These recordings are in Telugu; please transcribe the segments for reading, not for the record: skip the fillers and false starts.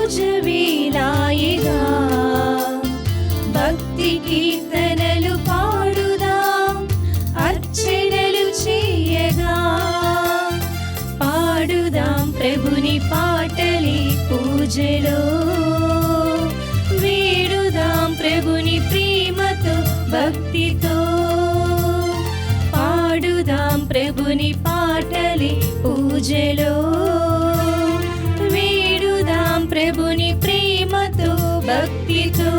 పూజ వేలాయగా భక్తి కీర్తనలు పాడుదాం అర్చనలు చేయగా పాడుదాం ప్రభుని పాటలే పూజలో వేడుదాం ప్రభుని ప్రేమతో భక్తితో పాడుదాం ప్రభుని పాటలే పూజలో వేడుదాం ప్రభుని ప్రేమతో భక్తితో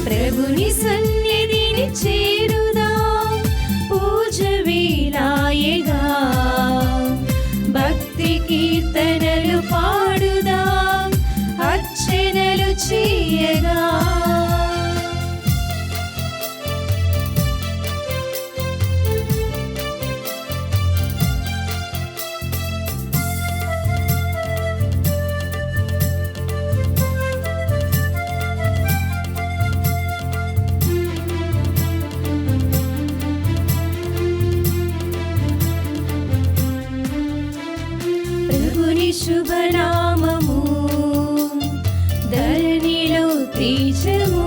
ప్రభుని సన్నిధిని చేరుదాం పూజ వేలాయగా భక్తి కీర్తనలు పాడుదాం అర్చనలు చేయగా శుభనామము ధరణిలో తేజము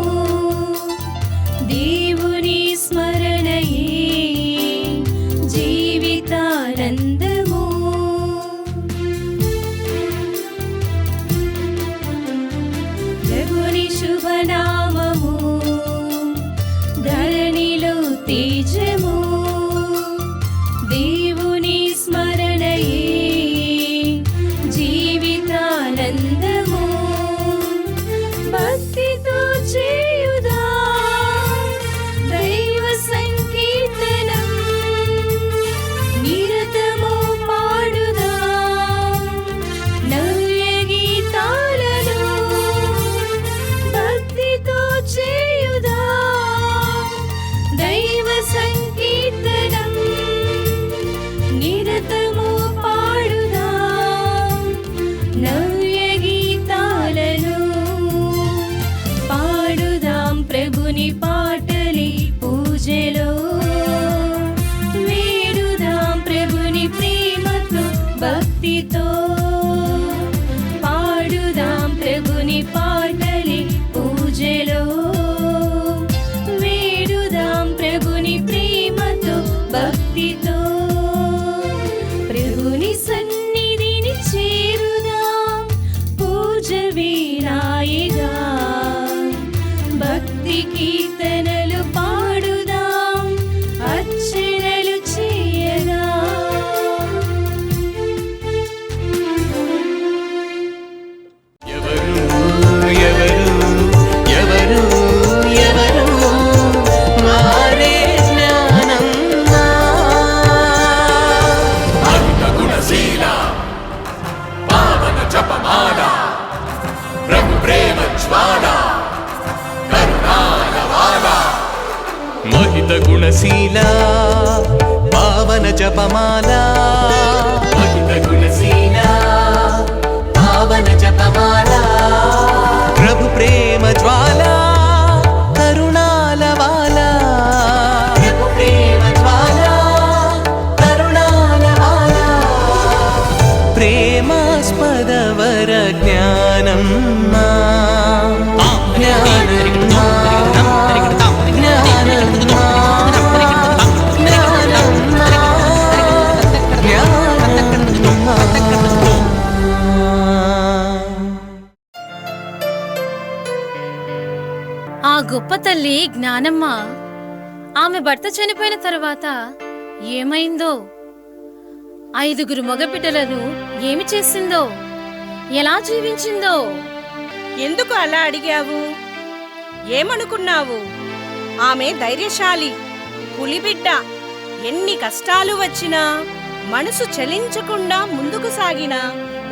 దేవుని స్మరణయే జీవితానందము దేవుని శుభనామము ధరణిలో తేజము దేవుని స్మరణయే జీవితానందము భక్తితో చేయుదా దైవ సంకీర్తనం నిరతము పాడుదా నవ్య గీతాలను భక్తితో చేయుదా దైవ సంకీర్తనం నిరతము పాడుదా నవ్య గీతాలను పాడుదాం ప్రభుని పాటలే పూజలో వేడుదాం ప్రభుని ప్రేమతో భక్తితో పాడుదాం ప్రభుని పాటలే పూజలో వేడుదాం ప్రభుని ప్రేమతో భక్తితో ప్రభుని సన్నిధిని చేరుదాం పూజ వేలాయగా భక్తి కీర్తనలు పాడుదాం అర్చనలు చేయగా महित गुणशीला पावन जपमाला महित गुणशीला पावन जपमाला प्रभु प्रेम ज्वाला करुणाल वाला प्रभु प्रेम ज्वाला करुणाल वाला प्रेमास्पद वर ज्ञानम् ఆ గొప్ప తల్లి జ్ఞానమ్మ ఆమె భర్త చనిపోయిన తర్వాత ఏమైందో 5 మగబిడ్డలను ఏమి చేసిందో ఎలా జీవించిందో ఎందుకు అలా అడిగావు? ఏమనుకున్నావు? ఆమె ధైర్యశాలి, పులిబిడ్డ. ఎన్ని కష్టాలు వచ్చినా మనసు చలించకుండా ముందుకు సాగిన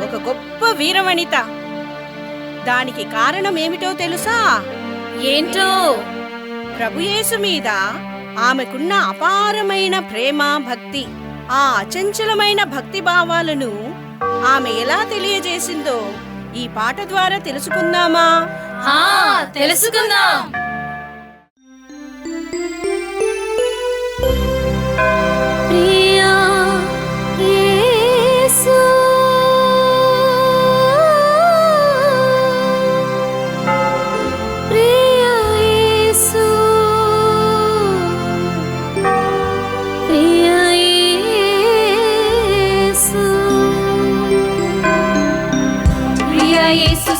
ఒక గొప్ప వీరవనిత. దానికి కారణమేమిటో తెలుసా? ఏంటో? ప్రభుయేసు మీద ఆమెకున్న అపారమైన ప్రేమ, భక్తి. ఆ అచంచలమైన భక్తి భావాలను ఆమె ఎలా తెలియజేసిందో ఈ పాట ద్వారా తెలుసుకుందామా? తెలుసుకుందాం. ప్రియా యేసు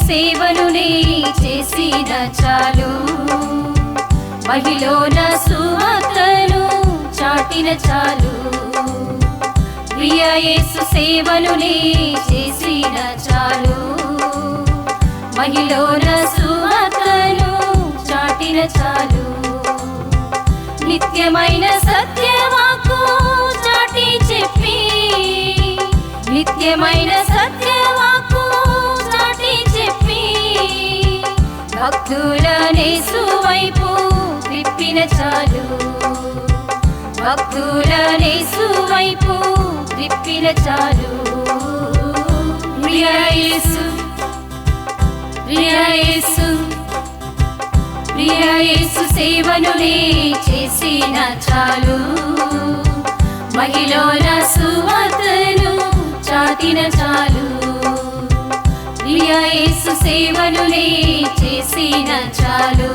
సేవను నీ చేసిన చాలు మహిలోన సువార్తను చాటిన చాలు ప్రియ యేసు సేవను నీ చేసిన చాలు మహిలోన సువార్తను చాటిన చాలు నిత్యమైన సత్యవాకు చాటి చెప్పి నిత్యమైన సత్యవాకు చాటి చెప్పి భక్తులనేసు వైపు త్రిప్పిన చాలు భక్తులనేసు వైపు త్రిప్పిన చాలు ప్రియ యేసు ప్రియ యేసు ప్రియ యేసు సేవను నీ చేసిన చాలు మహిలోన సువార్తను చాటిన చాలు ప్రియ యేసు సేవను నీ చేసిన చాలు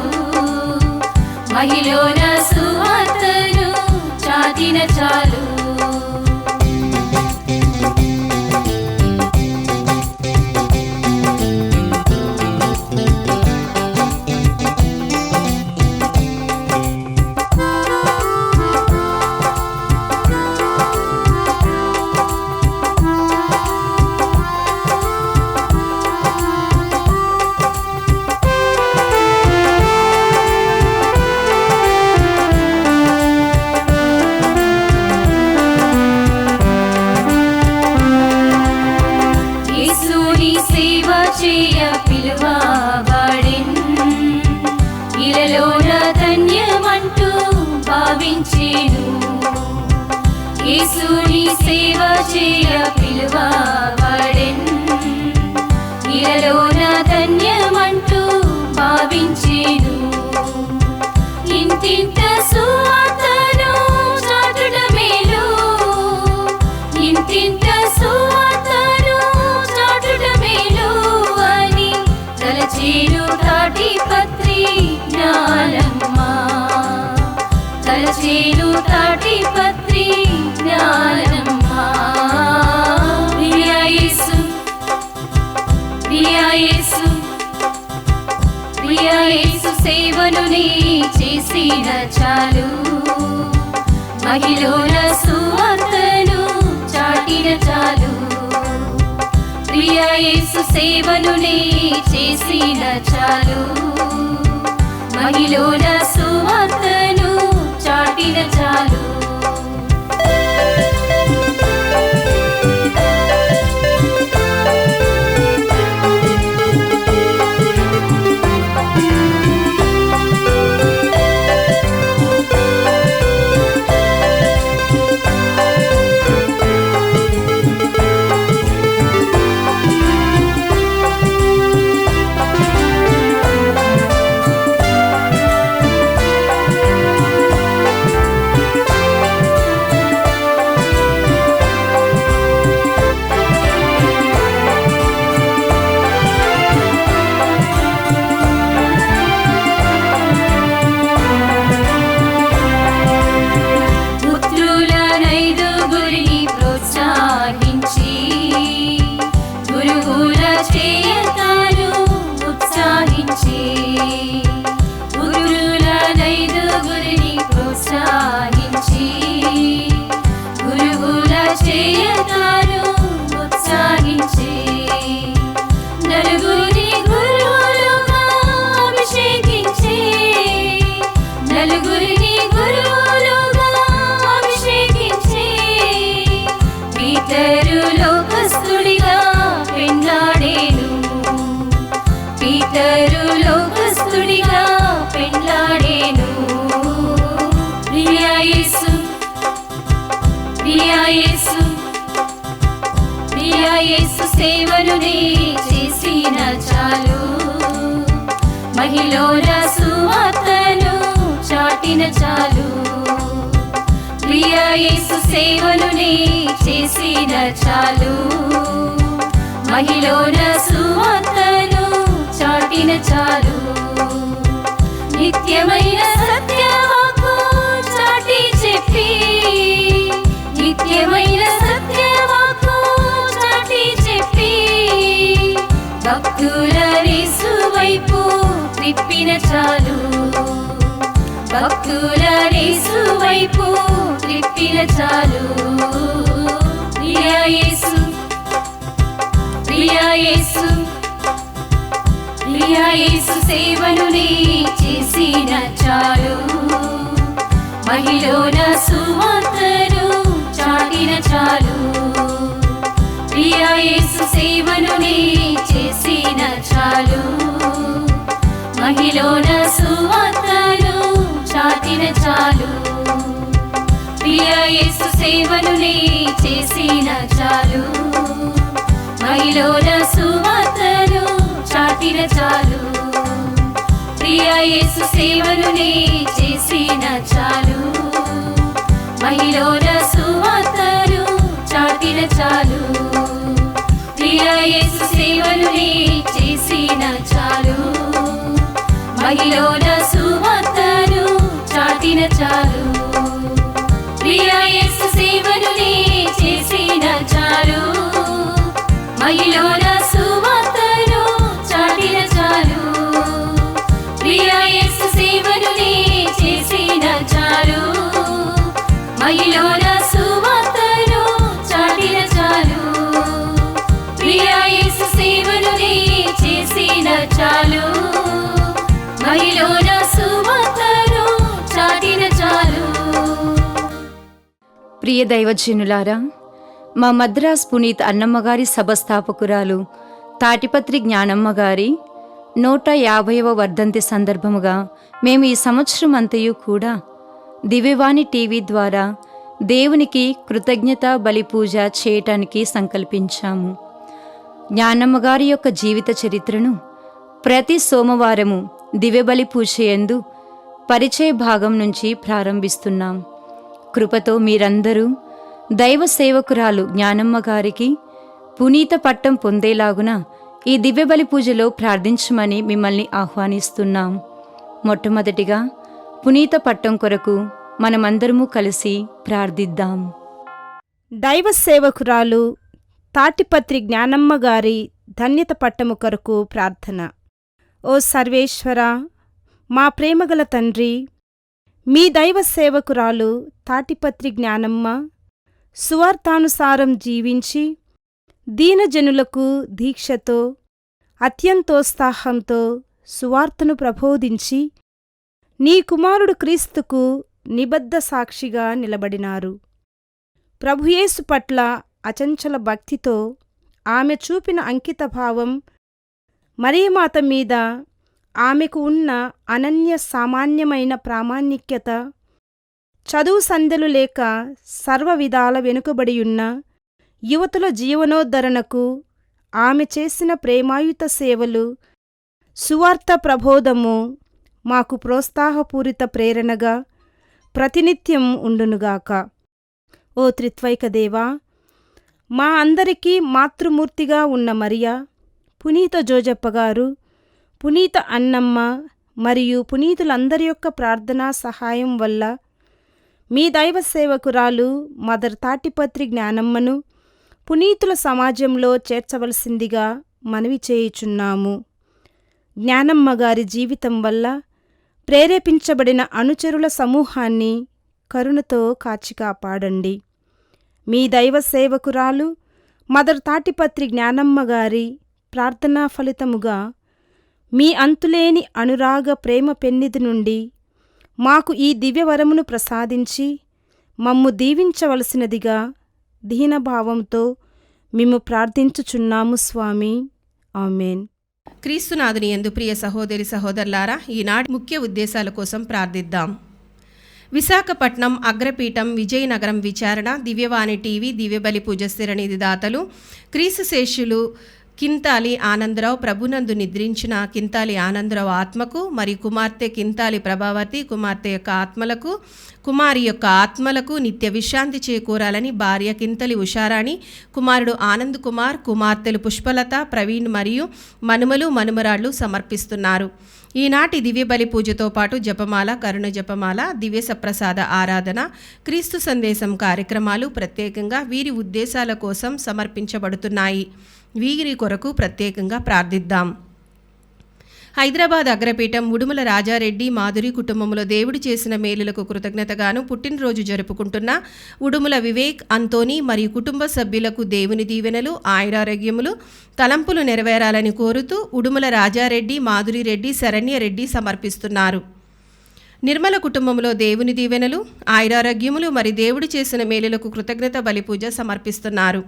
మహిలోన సువార్తను చాటిన చాలు సేవ చేయ పిలువబడెన్ ఇలలోన ధన్యమంటూ భావించేను యేసుని సేవ చేయ పిలువబడెన్ ఇలలోన ధన్యమంటూ భావించేను ఇంటింట సువార్తను చాటుట మేలు ఇంటింట సువార్తను తలచేను తాటి పత్రి జ్ఞానమ్మా తలచేను తాటి పత్రి జ్ఞానమ్మా ప్రియ యేసు ప్రియ యేసు ప్రియ యేసు సేవను నీ చేసిన చాలు మహిలోన సువార్తను చాటిన చాలు ప్రియ యేసు సేవను నీ చేసిన చాలు మహిలోన సువార్తను చాటిన చాలు యేసు సేవను నీ చేసిన చాలు మహిలోన సువార్తను చాటిన చాలు ప్రియ యేసు సేవను నీ చేసిన చాలు మహిలోన సువార్తను చాటిన చాలు నిత్యమైన సత్యవాకు చాటి చెప్పి నిత్యమైన సత్యవాకు చాటి చెప్పి భక్తుల చాటిన చాలు, భక్తుల యేసు వైపు త్రిప్పిన చాలు. ప్రియా యేసు, ప్రియా యేసు, ప్రియా యేసు సేవను నీ చేసిన చాలు, మహిళన సువార్తను చాటిన చాలు. ప్రియా యేసు సేవను నీ చేసిన చాలు, మహిళన సువార్తను చాటిన చాలు. ప్రియా యేసు సేవను నీ చేసిన చాలు, మహిళన సువార్తను చాటిన చాలు. ప్రియా యేసు సేవను నీ చేసిన చాలు, మహిళన సువార్తను చాటిన చాలు. ప్రియా యేసు సేవను నీ చేసిన చాలు, మహిళన సువార్తను చాటిన చాలు. ప్రియా యేసు సేవను నీ చేసిన చాలు, మహిళన సువార్తను చాటిన చాలు. ప్రియా యేసు సేవను నీ చేసిన చాలు, మహిళన సువార్తను చాటిన చాలు. ప్రియా యేసు సేవను నీ చేసిన చాలు, మహిళన సువార్తను చాటిన చాలు. ప్రియ దైవజనులారా, మా మద్రాస్ పునీత్ అన్నమ్మగారి సభ స్థాపకురాలు తాటిపత్రి జ్ఞానమ్మ గారి 150వ వర్ధంతి సందర్భముగా మేము ఈ సంవత్సరం అంతయు కూడా దివ్యవాణి టీవీ ద్వారా దేవునికి కృతజ్ఞత బలి పూజ చేయటానికి సంకల్పించాము. జ్ఞానమ్మ గారి యొక్క జీవిత చరిత్రను ప్రతి సోమవారము దివ్యబలి పూజ యందు పరిచయ భాగం నుంచి ప్రారంభిస్తున్నాం. కృపతో మీరందరూ దైవ సేవకురాలు జ్ఞానమ్మ గారికి పునీత పట్టం పొందేలాగున ఈ దివ్యబలి పూజలో ప్రార్థించమని మిమ్మల్ని ఆహ్వానిస్తున్నాం. మొట్టమొదటిగా పునీత పట్టం కొరకు మనమందరము కలిసి ప్రార్థిద్దాం. దైవ సేవకురాలు తాటిపత్రి జ్ఞానమ్మ గారి ధన్యత పట్టము కొరకు ప్రార్థన. ఓ సర్వేశ్వర, మా ప్రేమగల తండ్రి, మీ దైవ సేవకురాలు తాటిపత్రి జ్ఞానమ్మ సువార్తానుసారం జీవించి దీనజనులకు దీక్షతో అత్యంతోత్సాహంతో సువార్తను ప్రబోధించి నీ కుమారుడు క్రీస్తుకు నిబద్ధ సాక్షిగా నిలబడినారు. ప్రభుయేసు పట్ల అచంచల భక్తితో ఆమె చూపిన అంకితభావం, మరియమాత మీద ఆమెకు ఉన్న అనన్య సామాన్యమైన ప్రామాణిక్యత, చదువు సంధ్యలు లేక సర్వవిధాల వెనుకబడియున్న యువతుల జీవనోద్ధరణకు ఆమె చేసిన ప్రేమాయుత సేవలు, సువార్త ప్రబోధము మాకు ప్రోత్సాహపూరిత ప్రేరణగా ప్రతినిత్యం ఉండునుగాక. ఓ త్రిత్వైక దేవా, మా అందరికీ మాతృమూర్తిగా ఉన్న మరియా, పునీత జోజప్ప గారు, పునీత అన్నమ్మ మరియు పునీతులందరి యొక్క ప్రార్థనా సహాయం వల్ల మీ దైవ సేవకురాలు మదర్ తాటిపత్రి జ్ఞానమ్మను పునీతుల సమాజంలో చేర్చవలసిందిగా మనవి చేయుచున్నాము. జ్ఞానమ్మ గారి జీవితం వల్ల ప్రేరేపించబడిన అనుచరుల సమూహాన్ని కరుణతో కాచి కాపాడండి. మీ దైవ సేవకురాలు మదర్ తాటిపత్రి జ్ఞానమ్మ గారి ప్రార్థనా ఫలితముగా మీ అంతులేని అనురాగ ప్రేమ పెన్నిధి నుండి మాకు ఈ దివ్యవరమును ప్రసాదించి మమ్ము దీవించవలసినదిగా దీనభావంతో మేము ప్రార్థించుచున్నాము స్వామి. ఆమెన్. క్రీస్తునాథుని యందు ప్రియ సహోదరి సహోదరులారా, ఈనాటి ముఖ్య ఉద్దేశాల కోసం ప్రార్థిద్దాం. విశాఖపట్నం అగ్రపీఠం విజయనగరం విచారణ దివ్యవాణి టీవీ దివ్యబలి పూజ స్థిరనిధి దాతలు క్రీస్తుశేషులు కింతాలి ఆనందరావు, ప్రభునందు నిద్రించిన కింతాలి ఆనందరావు ఆత్మకు, మరియు కుమార్తె కింతాలి ప్రభావతి కుమార్తె యొక్క ఆత్మలకు, కుమారి యొక్క ఆత్మలకు నిత్య విశ్రాంతి చేకూరాలని భార్య కింతలి ఉషారాణి, కుమారుడు ఆనంద్ కుమార్, కుమార్తెలు పుష్పలత, ప్రవీణ్ మరియు మనుమలు మనుమరాళ్లు సమర్పిస్తున్నారు. ఈనాటి దివ్యబలి పూజతో పాటు జపమాల, కరుణ జపమాల, దివ్య సప్రసాద ఆరాధన, క్రీస్తు సందేశం కార్యక్రమాలు ప్రత్యేకంగా వీరి ఉద్దేశాల కోసం సమర్పించబడుతున్నాయి. వీరి కొరకు ప్రత్యేకంగా ప్రార్థిద్దాం. హైదరాబాద్ అగ్రపీఠం ఉడుమల రాజారెడ్డి మాధురి కుటుంబంలో దేవుడు చేసిన మేలులకు కృతజ్ఞతగాను పుట్టినరోజు జరుపుకుంటున్న ఉడుమల వివేక్, అంతోని మరియు కుటుంబ సభ్యులకు దేవుని దీవెనలు, ఆయురారోగ్యములు, తలంపులు నెరవేరాలని కోరుతూ ఉడుమల రాజారెడ్డి, మాధురి రెడ్డి, శరణ్యరెడ్డి సమర్పిస్తున్నారు. నిర్మల కుటుంబంలో దేవుని దీవెనలు, ఆయురారోగ్యములు మరి దేవుడు చేసిన మేలులకు కృతజ్ఞత బలిపూజ సమర్పిస్తున్నారు.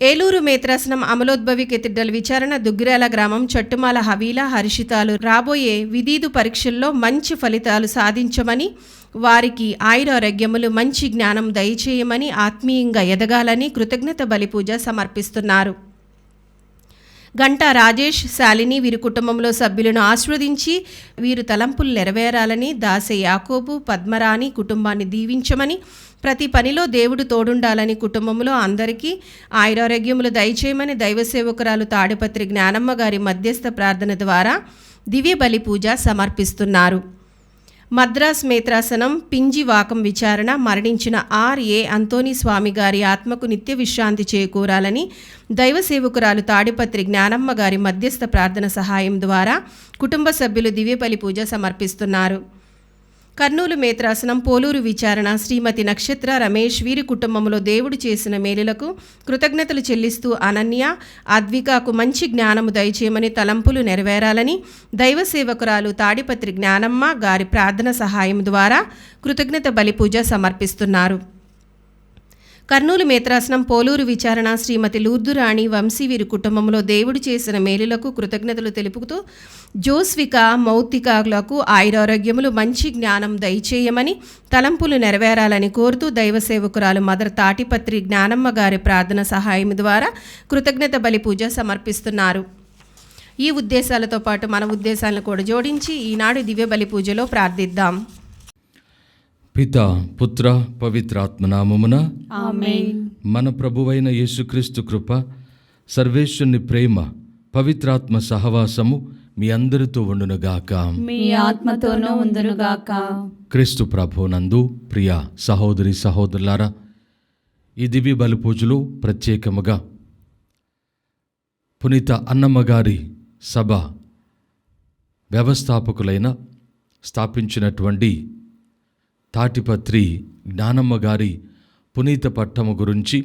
ఏలూరు మేత్రాసనం అమలోద్భవి కెథిడ్రల్ విచారణ దుగ్గిరాల గ్రామం చట్టుమాల హవీలా హర్షితాలు రాబోయే విధీదు పరీక్షల్లో మంచి ఫలితాలు సాధించమని, వారికి ఆయురారోగ్యములు, మంచి జ్ఞానం దయచేయమని, ఆత్మీయంగా ఎదగాలని కృతజ్ఞత బలిపూజ సమర్పిస్తున్నారు. గంటా రాజేష్, శాలిని వీరి కుటుంబంలో సభ్యులను ఆశీర్వదించి వీరు తలంపులు నెరవేరాలని, దాసే యాకోబు, పద్మరాణి కుటుంబాన్ని దీవించమని, ప్రతి పనిలో దేవుడు తోడుండాలని, కుటుంబంలో అందరికీ ఆయురారోగ్యములు దయచేయమని దైవ సేవకురాలు తాడిపత్రి జ్ఞానమ్మ గారి మధ్యస్థ ప్రార్థన ద్వారా దివ్య బలి పూజ సమర్పిస్తున్నారు. మద్రాస్ మేత్రాసనం పింజివాకం విచారణ మరణించిన ఆర్ఏ అంతోని స్వామి గారి ఆత్మకు నిత్య విశ్రాంతి చేకూరాలని దైవ సేవకురాలు తాడిపత్రి జ్ఞానమ్మ గారి మధ్యస్థ ప్రార్థన సహాయం ద్వారా కుటుంబ సభ్యులు దివ్య బలి పూజ సమర్పిస్తున్నారు. కర్నూలు మేత్రాసనం పోలూరు విచారణ శ్రీమతి నక్షత్ర రమేష్ వీరి కుటుంబంలో దేవుడు చేసిన మేలులకు కృతజ్ఞతలు చెల్లిస్తూ అనన్య, అద్వికాకు మంచి జ్ఞానము దయచేయమని, తలంపులు నెరవేరాలని దైవ సేవకురాలు తాడిపత్రి జ్ఞానమ్మ గారి ప్రార్థన సహాయం ద్వారా కృతజ్ఞత బలిపూజ సమర్పిస్తున్నారు. కర్నూలు మేత్రాసనం పోలూరు విచారణ శ్రీమతి లూర్దురాణి వంశీ వీరి కుటుంబంలో దేవుడు చేసిన మేలులకు కృతజ్ఞతలు తెలుపుతూ జోస్విక, మౌతికలకు ఆయురారోగ్యములు, మంచి జ్ఞానం దయచేయమని, తలంపులు నెరవేరాలని కోరుతూ దైవ సేవకురాలు మదర్ తాటిపత్రి జ్ఞానమ్మ గారి ప్రార్థన సహాయం ద్వారా కృతజ్ఞత బలి పూజ సమర్పిస్తున్నారు. ఈ ఉద్దేశాలతో పాటు మన ఉద్దేశాలను కూడా జోడించి ఈనాడు దివ్య బలి పూజలో ప్రార్థిద్దాం. పితా, పుత్ర, పవిత్రాత్మ నామమున ఆమేన్. మన ప్రభువైన యేసుక్రీస్తు కృప, సర్వేశ్వరుని ప్రేమ, పవిత్రాత్మ సహవాసము మీ అందరితో ఉండునుగాక. మీ ఆత్మతోనూ ఉందునుగాక. క్రీస్తు ప్రభునందు ప్రియ సహోదరి సహోదరులారా, ఈ దివ్య బలి పూజలో ప్రత్యేకముగా పునీత అన్నమ్మ గారి సభ వ్యవస్థాపకులైన స్థాపించినటువంటి తాటిపత్రి జ్ఞానమ్మ గారి పునీత పట్టము గురించి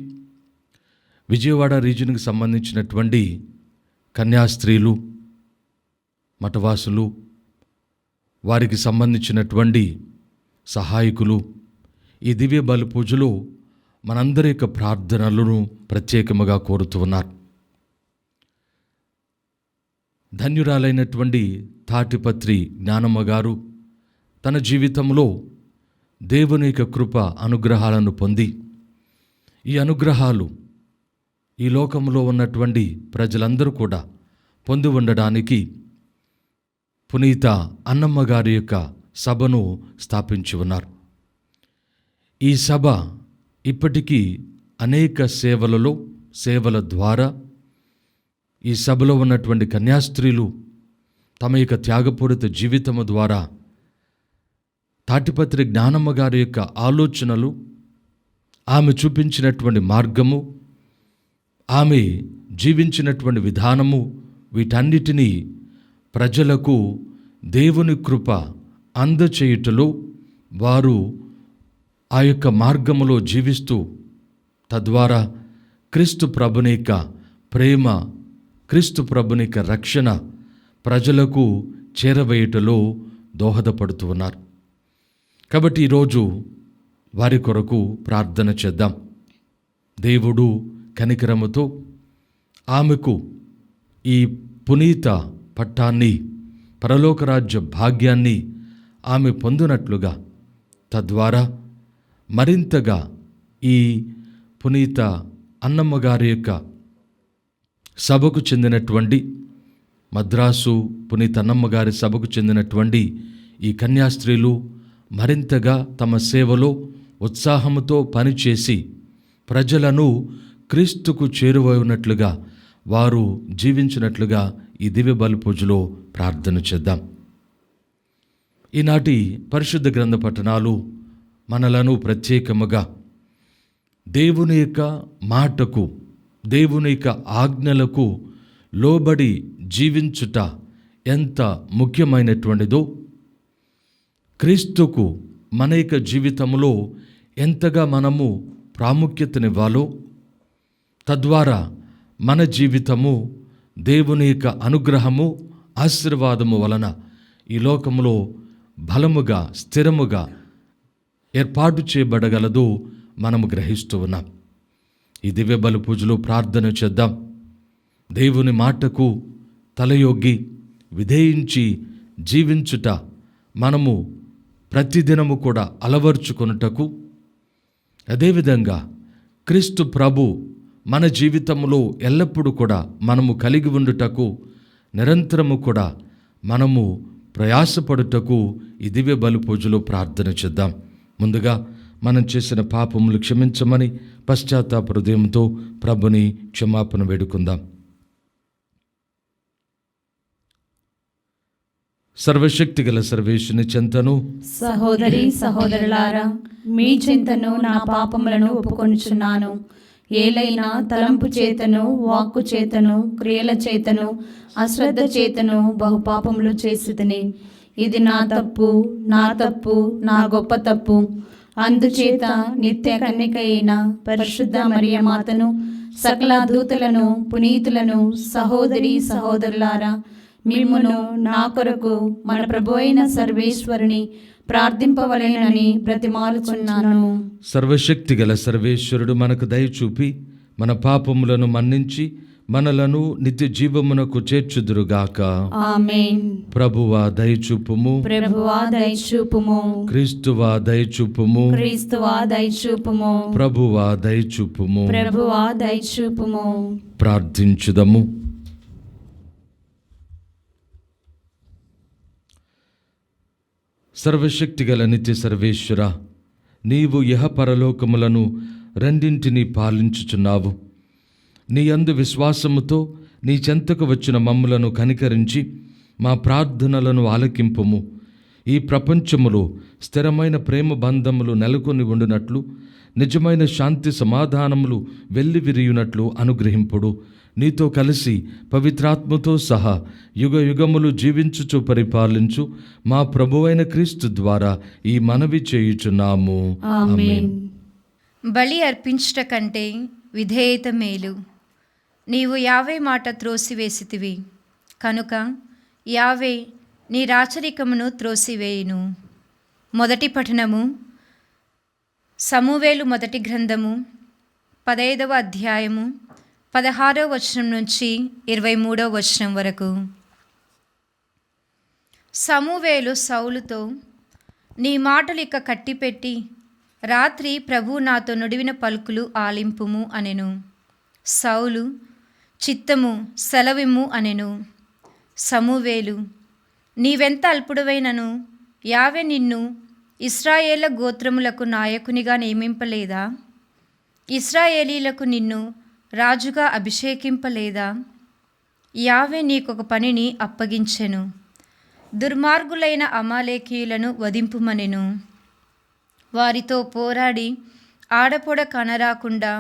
విజయవాడ రీజియన్కి సంబంధించినటువంటి కన్యాస్త్రీలు, మఠవాసులు, వారికి సంబంధించినటువంటి సహాయకులు ఈ దివ్య బలి పూజలో మనందరి యొక్క ప్రార్థనలను ప్రత్యేకముగా కోరుతూ ఉన్నారు. ధన్యురాలైనటువంటి తాటిపత్రి జ్ఞానమ్మ గారు తన జీవితంలో దేవుని యొక్క కృప అనుగ్రహాలను పొంది, ఈ అనుగ్రహాలు ఈ లోకంలో ఉన్నటువంటి ప్రజలందరూ కూడా పొంది ఉండడానికి పునీత అన్నమ్మ గారి యొక్క సభను స్థాపించి ఉన్నారు. ఈ సభ ఇప్పటికీ అనేక సేవల ద్వారా ఈ సభలో ఉన్నటువంటి కన్యాస్త్రీలు తమ యొక్క త్యాగపూరిత జీవితము ద్వారా తాటిపత్రి జ్ఞానమ్మ గారి యొక్క ఆలోచనలు, ఆమె చూపించినటువంటి మార్గము, ఆమె జీవించినటువంటి విధానము, వీటన్నిటినీ ప్రజలకు దేవుని కృప అందచేయుటలో వారు ఆ యొక్క మార్గములో జీవిస్తూ తద్వారా క్రీస్తు ప్రభుని యొక్క ప్రేమ, క్రీస్తు ప్రభుని యొక్క రక్షణ ప్రజలకు చేరవేయుటలో దోహదపడుతూ ఉన్నారు. కాబట్టి ఈరోజు వారి కొరకు ప్రార్థన చేద్దాం. దేవుడు కనికరముతో ఆమెకు ఈ పునీత పట్టాన్ని, పరలోకరాజ్య భాగ్యాన్ని ఆమె పొందినట్లుగా, తద్వారా మరింతగా ఈ పునీత అన్నమ్మ గారి యొక్క సభకు చెందినటువంటి, మద్రాసు పునీత అన్నమ్మ గారి సభకు చెందినటువంటి ఈ కన్యాస్త్రీలు మరింతగా తమ సేవలో ఉత్సాహముతో పనిచేసి ప్రజలను క్రీస్తుకు చేరువైనట్లుగా వారు జీవించినట్లుగా ఈ దివ్య బలి పూజలో ప్రార్థన చేద్దాం. ఈనాటి పరిశుద్ధ గ్రంథ పఠనాలు మనలను ప్రత్యేకముగా దేవుని యొక్క మాటకు, దేవుని యొక్క ఆజ్ఞలకు లోబడి జీవించుట ఎంత ముఖ్యమైనటువంటిదో, క్రీస్తుకు మన యొక్క జీవితంలో ఎంతగా మనము ప్రాముఖ్యతనివ్వాలో, తద్వారా మన జీవితము దేవుని యొక్క అనుగ్రహము, ఆశీర్వాదము వలన ఈ లోకములో బలముగా, స్థిరముగా ఏర్పాటు చేయబడగలదు మనము గ్రహిస్తూ ఉన్నాం. ఈ దివ్య బలి పూజలో ప్రార్థన చేద్దాం. దేవుని మాటకు తలయొగ్గి విధేయించి జీవించుట మనము ప్రతిదినము కూడా అలవర్చుకొనుటకు, అదేవిధంగా క్రీస్తు ప్రభు మన జీవితంలో ఎల్లప్పుడూ కూడా మనము కలిగి ఉండుటకు, నిరంతరము కూడా మనము ప్రయాసపడుటకు ఈ దివ్య బలి పూజలో ప్రార్థన చేద్దాం. ముందుగా మనం చేసిన పాపములు క్షమించమని పశ్చాత్తాప హృదయంతో ప్రభుని క్షమాపణ వేడుకుందాం. సర్వశక్తిగల సర్వేశ్వరుని చెంతను, సహోదరి సహోదరులారా, మీ చింతను నా పాపములను ఒప్పుకొనుచున్నాను. ఏలైనా తలంపు చేతను, వాక్కు చేతను, క్రియల చేతను, అశ్రద్ధ చేతను బహుపాపములు చేసితిని. ఇది నా తప్పు, నా గొప్ప తప్పు. అందుచేత నిత్య కన్యక అయిన పరిశుద్ధ మరియ మాతను, సకల దూతలను, పునీతులను, సహోదరి సహోదరులారా, మిమ్మును నా కొరకు మన ప్రభు అయిన సర్వేశ్వరుని ప్రార్థింపవలెనని బ్రతిమాలుచున్నాను. సర్వశక్తిగల సర్వేశ్వరుడు మనకు దయ చూపి మన పాపములను మన్నించి మనలను నిత్య జీవమునకు చేర్చుదురుగాక. ఆమేన్. ప్రభువా దయచూపుము, ప్రభువా దయచూపుము, క్రీస్తువా దయచూపుము, క్రీస్తువా దయచూపుము, ప్రభువా దయచూపుము. ప్రభువా దయచూపుము. ప్రార్థించుదము. సర్వశక్తిగల నిత్య సర్వేశ్వర, నీవు ఇహ పరలోకములను రెండింటినీ పాలించుచున్నావు. నీ యందు విశ్వాసముతో నీ చెంతకు వచ్చిన మమ్ములను కనికరించి మా ప్రార్థనలను ఆలకింపుము. ఈ ప్రపంచములో స్థిరమైన ప్రేమ బంధములు నెలకొని ఉండునట్లు, నిజమైన శాంతి సమాధానములు వెల్లివిరియునట్లు అనుగ్రహింపుడు. నీతో కలిసి పవిత్రాత్మతో సహా యుగ యుగములు జీవించుచు పరిపాలించు మా ప్రభువైన క్రీస్తు ద్వారా ఈ మనవి చేయుచున్నాము. ఆమేన్. బలి అర్పించుట కంటే విధేయత మేలు. నీవు యావే మాట త్రోసివేసితివి కనుక యావే నీ రాచరికమును త్రోసివేయును. మొదటి పఠనము సమూవేలు మొదటి గ్రంథము 15వ అధ్యాయము 16వ వచనం నుంచి 23వ వచనం వరకు. సమూవేలు సౌలుతో, నీ మాటలు ఇక కట్టిపెట్టి రాత్రి ప్రభు నాతో నుడివిన పలుకులు ఆలింపుము అనెను. సౌలు, చిత్తము సెలవిమ్ము అనెను. సమూవేలు, నీవెంత అల్పుడవైనను యావే నిన్ను ఇశ్రాయేళ్ల గోత్రములకు నాయకునిగా నియమింపలేదా? ఇశ్రాయేలీలకు నిన్ను రాజుగా అభిషేకింపలేదా? యావే నీకొక పనిని అప్పగించెను. దుర్మార్గులైన అమాలేకీయులను వధింపుమనెను. వారితో పోరాడి ఆడపొడ కనరాకుండా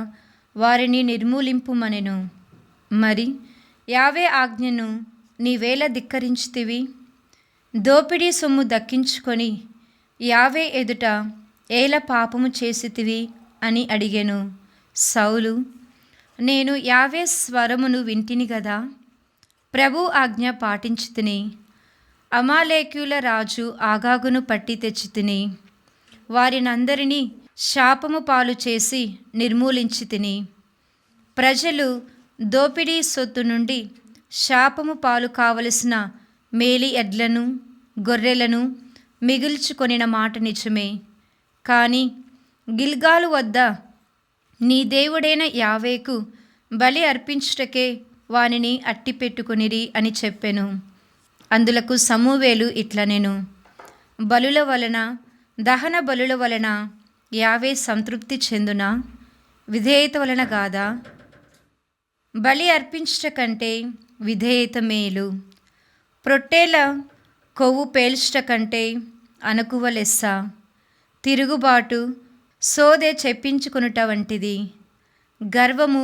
వారిని నిర్మూలింపుమనెను. మరి యావే ఆజ్ఞను నీవేళ ధిక్కరించితివి? దోపిడీ సొమ్ము దక్కించుకొని యావే ఎదుట ఏల పాపము చేసితివి అని అడిగెను. సౌలు, నేను యావే స్వరమును వింటిని గదా, ప్రభు ఆజ్ఞ పాటించితిని. అమాలేకీయుల రాజు ఆగాగును పట్టి తెచ్చితిని. వారినందరినీ శాపము పాలు చేసి నిర్మూలించితిని. ప్రజలు దోపిడీ సొత్తు నుండి శాపము పాలు కావలసిన మేలి ఎడ్లను, గొర్రెలను మిగుల్చుకొనిన మాట నిజమే. కానీ గిల్గాలు వద్ద నీ దేవుడైన యావేకు బలి అర్పించుటకే వానిని అట్టిపెట్టుకొనిరి అని చెప్పెను. అందులకు సమూవేలు ఇట్లనెను, బలుల వలన, దహన బలుల వలన యావే సంతృప్తి చెందునా? విధేయత వలన కాదా? బలి అర్పించుట కంటే విధేయత మేలు. ప్రొట్టేల కొవ్వు పేల్చుట కంటే అనకువ లెస్స. తిరుగుబాటు సోదె చెప్పించుకొనుట వంటిది. గర్వము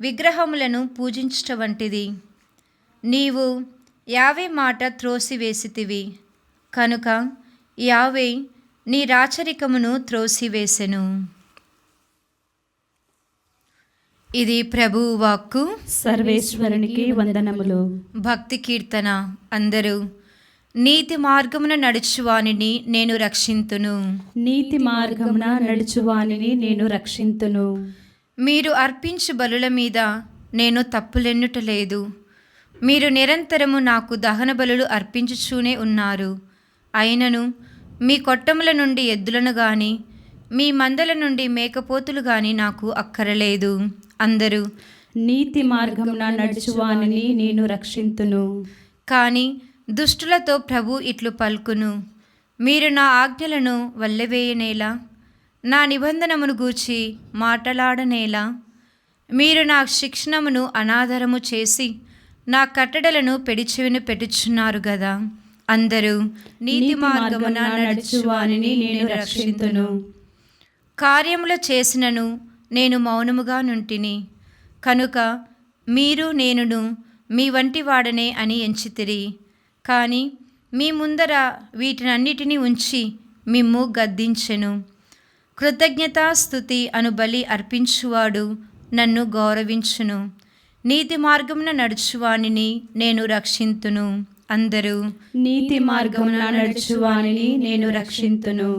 విగ్రహములను పూజించుట వంటిది. నీవు యావే మాట త్రోసివేసితివి, కనుక యావే నీ రాచరికమును త్రోసివేసెను. ఇది ప్రభువు వాక్కు. సర్వేశ్వరునికి వందనములు. భక్తి కీర్తన. అందరూ నీతి మార్గమున నడుచువానిని నేను రక్షింతును. నీతి మార్గమున నడుచువానిని నేను రక్షింతును. మీరు అర్పించు బలుల మీద నేను తప్పులెన్నుటలేదు. మీరు నిరంతరము నాకు దహన బలులు అర్పించుచూనే ఉన్నారు. అయినను మీ కొట్టముల నుండి ఎద్దులను గాని మీ మందల నుండి మేకపోతులు గాని నాకు అక్కరలేదు. అందరూ నీతి మార్గమున నడుచువానిని నేను రక్షింతును. కానీ దుష్టులతో ప్రభు ఇట్లు పలుకును, మీరు నా ఆజ్ఞలను వల్లెవేయనేలా, నా నిబంధనమును గూర్చి మాటలాడనేలా. మీరు నా శిక్షణమును అనాదరము చేసి నా కట్టడలను పెడిచెవిన పెట్టుచున్నారు గదా. అందరూ నీతి మార్గమున నడుచువానిని నేను రక్షింతును. కార్యములు చేసినను నేను మౌనముగా నుంటిని, కనుక మీరు నేనును మీ వంటి వాడనే అని ఎంచితిరి. కానీ మీ ముందర వీటినన్నిటినీ ఉంచి మిమ్ము గద్దించెను. కృతజ్ఞతాస్తుతి అను బలి అర్పించువాడు నన్ను గౌరవించును. నీతి మార్గమున నడుచువానిని నేను రక్షింతును. అందరూ నీతి మార్గమున నడుచువానిని నేను రక్షింతును.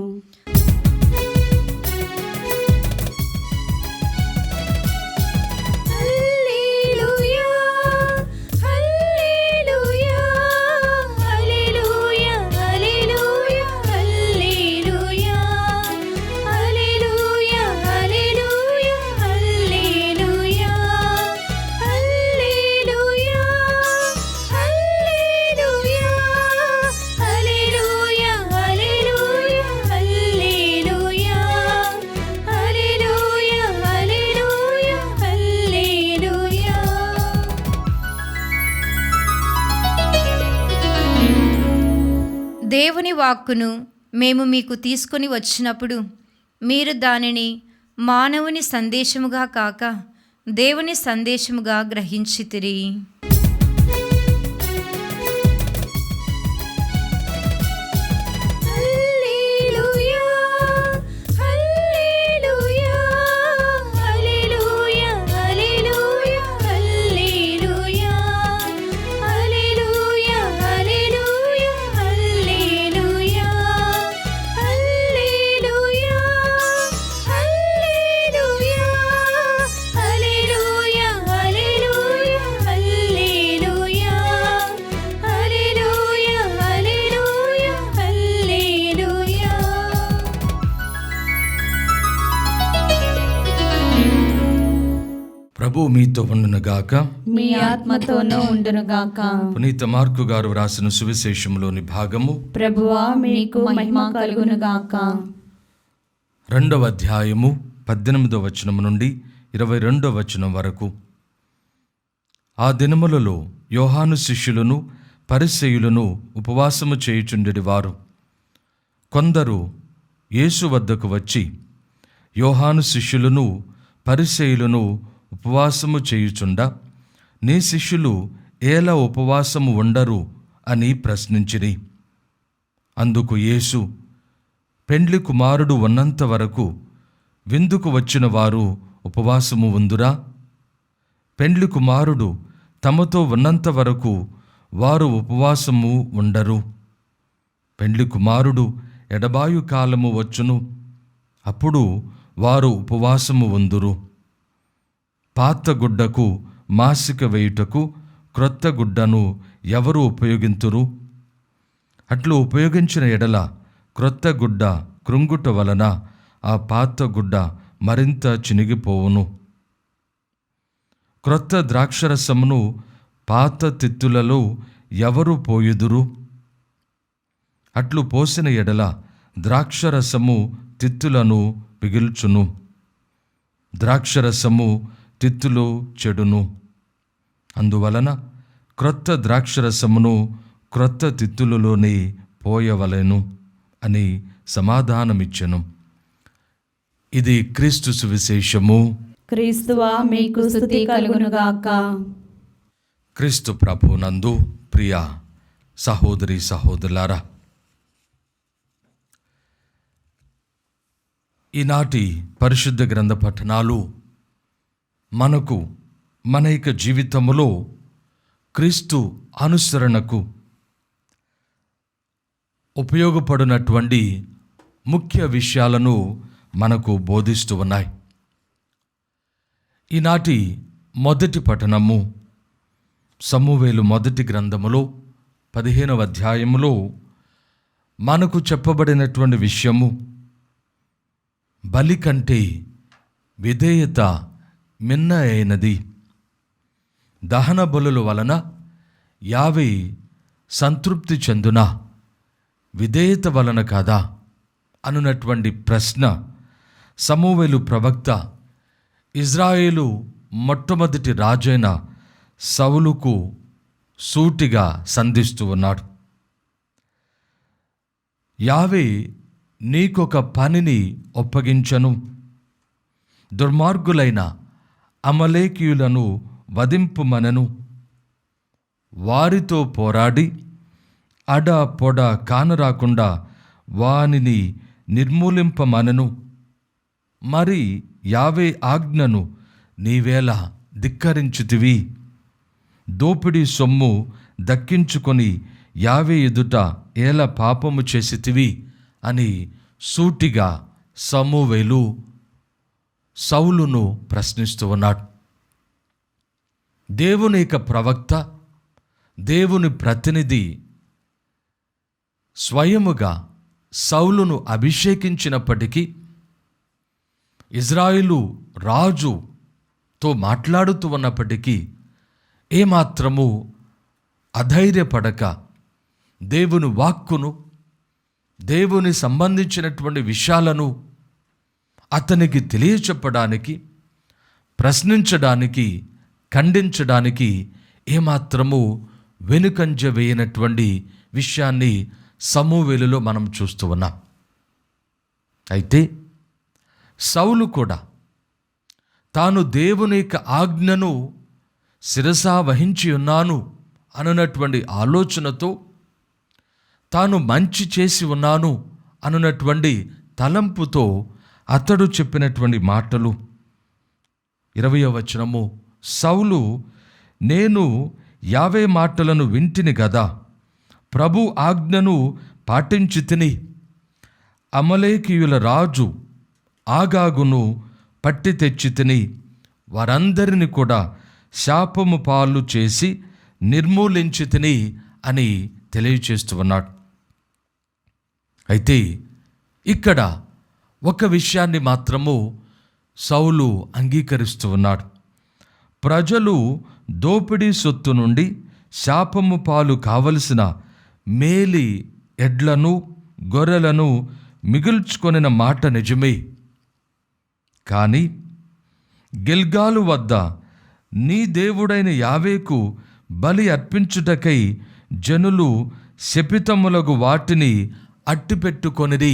దేవుని వాక్కును మేము మీకు తీసుకొని వచ్చినప్పుడు మీరు దానిని మానవుని సందేశముగా కాక దేవుని సందేశముగా గ్రహించితిరి. ప్రభు మీతో ఉండునుగాక, మీ ఆత్మతోనూ ఉండునుగాక. పునీత మార్కు గారు వ్రాసిన సువిశేషంలోని భాగము. ప్రభువా మీకు మహిమ కలుగునుగాక. 2వ అధ్యాయము 18వ వచనం నుండి 22వ వచనం వరకు. ఆ దినములలో యోహాను శిష్యులను పరిసయ్యులను ఉపవాసము చేయుచుండెడివారు. కొందరు యేసు వద్దకు వచ్చి, యోహాను శిష్యులను పరిసయ్యులను ఉపవాసము చేయుచుండా నీ శిష్యులు ఏలా ఉపవాసము ఉండరు అని ప్రశ్నించిరి. అందుకు యేసు, పెండ్లి కుమారుడు ఉన్నంత వరకు విందుకు వచ్చిన వారు ఉపవాసము ఉందురా? పెండ్లి కుమారుడు తమతో ఉన్నంత వరకు వారు ఉపవాసము ఉండరు. పెండ్లి కుమారుడు ఎడబాయు కాలము వచ్చును, అప్పుడు వారు ఉపవాసము ఉందురు. పాత గుడ్డకు మాసిక వేయుటకు క్రొత్త గుడ్డను ఎవరు ఉపయోగింతురు? అట్లు ఉపయోగించిన ఎడల క్రొత్త గుడ్డ కృంగుట వలన ఆ పాత గుడ్డ మరింత చినిగిపోవును. క్రొత్త ద్రాక్షరసమును పాత తిత్తులలో ఎవరు పోయుదురు? అట్లు పోసిన ఎడల ద్రాక్షరసము తిత్తులను పిగిల్చును, ద్రాక్షరసము తిత్తులో చెడును. అందువలన క్రొత్త ద్రాక్షరసమును క్రొత్త తిత్తులలోనే పోయవలెను అని సమాధానమిచ్చెను. ఇది క్రీస్తు సువిశేషము. క్రీస్తువా మీకు స్తుతి కలుగునుగాక. క్రీస్తు ప్రభునందు ప్రియ సహోదరి సహోదరులారా, ఈనాటి పరిశుద్ధ గ్రంథ పఠనాలు మనకు మన యొక్క జీవితంలో క్రీస్తు అనుసరణకు ఉపయోగపడినటువంటి ముఖ్య విషయాలను మనకు బోధిస్తూ ఉన్నాయి. ఈనాటి మొదటి పఠనము సమూవేలు మొదటి గ్రంథములో 15వ అధ్యాయములో మనకు చెప్పబడినటువంటి విషయము, బలి కంటే విధేయత మిన్న అయినది. దహన బలుల వలన యావే సంతృప్తి చెందున విధేయత వలన కాదా అనున్నటువంటి ప్రశ్న సమూవేలు ప్రవక్త ఇజ్రాయేలు మొట్టమొదటి రాజైన సౌలుకు సూటిగా సంధిస్తూ ఉన్నాడు. యావే నీకొక పనిని ఒప్పగించను, దుర్మార్గులైన అమలేకీయులను వధింపుమనను, వారితో పోరాడి అడ పొడ కానరాకుండా వానిని నిర్మూలింపమనను. మరి యావే ఆజ్ఞను నీవేళ ధిక్కరించితివి, దోపిడీ సొమ్ము దక్కించుకొని యావే ఎదుట ఏల పాపము చేసితివి అని సూటిగా సమూవేలు సౌలును ప్రశ్నిస్తూ ఉన్నాడు. దేవుని యొక్క ప్రవక్త, దేవుని ప్రతినిధి స్వయముగా సౌలును అభిషేకించినప్పటికీ ఇజ్రాయేలు రాజుతో మాట్లాడుతూ ఉన్నప్పటికీ ఏమాత్రము అధైర్యపడక దేవుని వాక్కును, దేవుని సంబంధించినటువంటి విషయాలను అతనికి తెలియచెప్పడానికి, ప్రశ్నించడానికి, ఖండించడానికి ఏమాత్రము వెనుకంజ వేయనటువంటి విషయాన్ని సమూవేలులో మనం చూస్తూ ఉన్నాం. అయితే సౌలు కూడా తాను దేవుని యొక్క ఆజ్ఞను శిరసా వహించి ఉన్నాను అనున్నటువంటి ఆలోచనతో, తాను మంచి చేసి ఉన్నాను అనున్నటువంటి తలంపుతో అతడు చెప్పినటువంటి మాటలు 20వ వచనము, సౌలు నేను యావే మాటలను వింటిని గదా, ప్రభు ఆజ్ఞను పాటించి తిని అమలేకీయుల రాజు ఆగాగును పట్టి తెచ్చి తిని వారందరిని కూడా శాపము పాలు చేసి నిర్మూలించి తిని అని తెలియచేస్తూ ఉన్నాడు. అయితే ఇక్కడ ఒక విషయాన్ని మాత్రము సౌలు అంగీకరిస్తూ ఉన్నాడు. ప్రజలు దోపిడీ సొత్తు నుండి శాపము పాలు కావలసిన మేలి ఎడ్లను గొర్రెలను మిగుల్చుకొనిన మాట నిజమే, కానీ గిల్గాలు వద్ద నీ దేవుడైన యావేకు బలి అర్పించుటకై జనులు శపితములగు వాటిని అట్టిపెట్టుకొనిది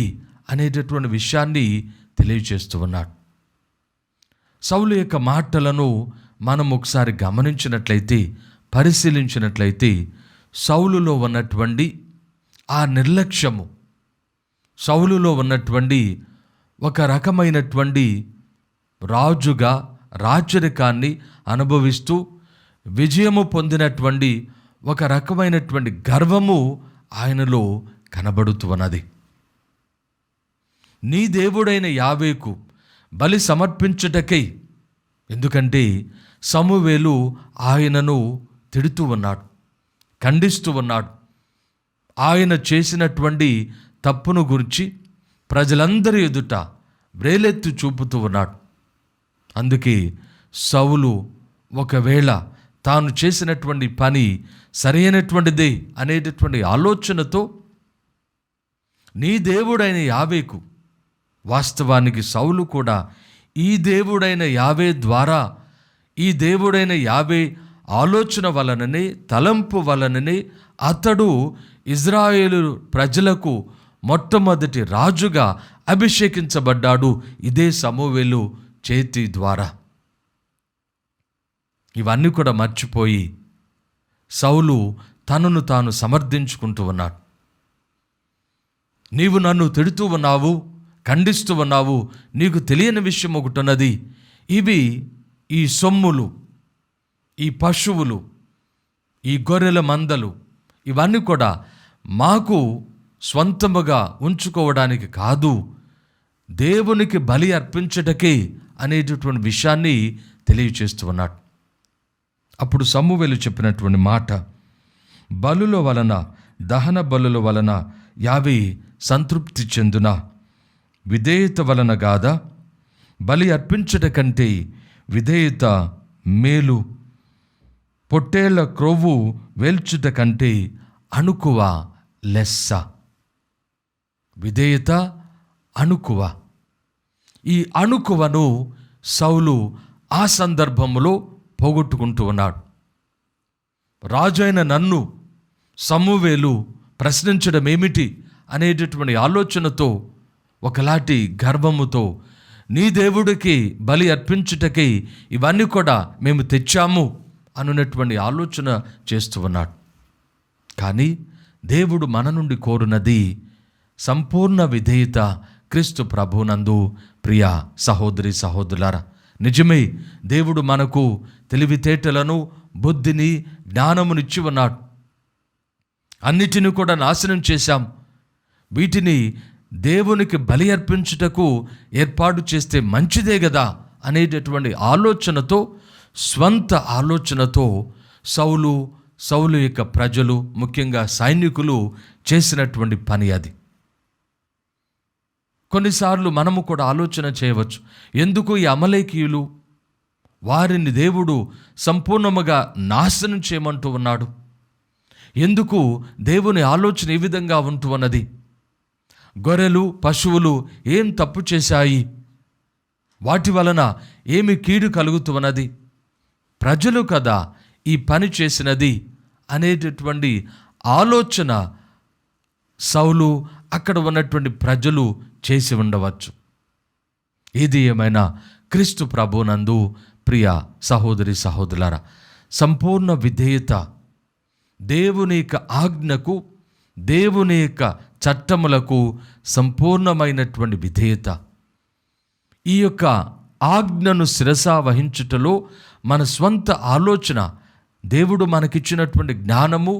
అనేటటువంటి విషయాన్ని తెలియజేస్తూ ఉన్నాడు. సౌలు యొక్క మాటలను మనం ఒకసారి గమనించినట్లయితే, పరిశీలించినట్లయితే సౌలులో ఉన్నటువంటి ఆ నిర్లక్ష్యము, సౌలులో ఉన్నటువంటి ఒక రకమైనటువంటి రాజుగా రాజరికాన్ని అనుభవిస్తూ విజయము పొందినటువంటి ఒక రకమైనటువంటి గర్వము ఆయనలో కనబడుతూ ఉన్నది. నీ దేవుడైన యావేకు బలి సమర్పించుటకై, ఎందుకంటే సమూవేలు ఆయనను తిడుతూ ఉన్నాడు, ఖండిస్తూ ఉన్నాడు. ఆయన చేసినటువంటి తప్పును గురించి ప్రజలందరి ఎదుట వ్రేలెత్తి చూపుతూ ఉన్నాడు. అందుకే సౌలు ఒకవేళ తాను చేసినటువంటి పని సరైనటువంటిదే అనేటటువంటి ఆలోచనతో నీ దేవుడైన యావేకు, వాస్తవానికి సౌలు కూడా ఈ దేవుడైన యావే ద్వారా, ఈ దేవుడైన యావే ఆలోచన వలననే, తలంపు వలననే అతడు ఇజ్రాయేలు ప్రజలకు మొట్టమొదటి రాజుగా అభిషేకించబడ్డాడు, ఇదే సమూవేలు చేతి ద్వారా. ఇవన్నీ కూడా మర్చిపోయి సౌలు తనను తాను సమర్థించుకుంటూ ఉన్నాడు. నీవు నన్ను తిడుతూ ఉన్నావు, ఖండిస్తూ ఉన్నావు, నీకు తెలియని విషయం ఒకటి ఉన్నది. ఇవి ఈ సొమ్ములు, ఈ పశువులు, ఈ గొర్రెల మందలు ఇవన్నీ కూడా మాకు స్వంతముగా ఉంచుకోవడానికి కాదు, దేవునికి బలి అర్పించటకే అనేటటువంటి విషయాన్ని తెలియచేస్తూ ఉన్నాడు. అప్పుడు సమూయేలు చెప్పినటువంటి మాట, బలుల వలన, దహన బలుల వలన యావే సంతృప్తి చెందున, విధేయత వలన గాదా? బలి అర్పించట కంటే విధేయత మేలు, పొట్టేళ్ల క్రొవ్వు వేల్చుట కంటే అణుకువ లెస్స. విధేయత, అణుకువ. ఈ అణుకువను సౌలు ఆ సందర్భంలో పోగొట్టుకుంటూ ఉన్నాడు. రాజైన నన్ను సమూయేలు ప్రశ్నించడం ఏమిటి అనేటటువంటి ఆలోచనతో, ఒకలాంటి గర్వముతో, నీ దేవుడికి బలి అర్పించుటకై ఇవన్నీ కూడా మేము తెచ్చాము అనున్నటువంటి ఆలోచన చేస్తూ ఉన్నాడు. కానీ దేవుడు మన నుండి కోరునది సంపూర్ణ విధేయత క్రీస్తు ప్రభునందు. ప్రియ సహోదరి సహోదరులారా, నిజమే దేవుడు మనకు తెలివితేటలను, బుద్ధిని, జ్ఞానమునిచ్చి ఉన్నాడు. అన్నిటిని కూడా నాశనం చేశాం. వీటిని దేవునికి బలి అర్పించుటకు ఏర్పాటు చేస్తే మంచిదే కదా అనేటటువంటి ఆలోచనతో, స్వంత ఆలోచనతో సౌలు యొక్క ప్రజలు, ముఖ్యంగా సైనికులు చేసినటువంటి పని అది. కొన్నిసార్లు మనము కూడా ఆలోచన చేయవచ్చు, ఎందుకు ఈ అమలేకీయులు, వారిని దేవుడు సంపూర్ణముగా నాశనం చేయమంటూ ఉన్నాడు? ఎందుకు దేవుని ఆలోచన ఈ విధంగా ఉంటూ ఉన్నది? గొర్రెలు, పశువులు ఏం తప్పు చేశాయి? వాటి వలన ఏమి కీడు కలుగుతూ ఉన్నది? ప్రజలు కదా ఈ పని చేసినది అనేటటువంటి ఆలోచన సౌలు, అక్కడ ఉన్నటువంటి ప్రజలు చేసి ఉండవచ్చు. ఏది ఏమైనా క్రీస్తు ప్రభునందు ప్రియ సహోదరి సహోదరులారా, సంపూర్ణ విధేయత, దేవుని యొక్క ఆజ్ఞకు, దేవుని యొక్క చట్టములకు సంపూర్ణమైనటువంటి విధేయత, ఈ యొక్క ఆజ్ఞను శిరస వహించుటలో మన స్వంత ఆలోచన, దేవుడు మనకిచ్చినటువంటి జ్ఞానము,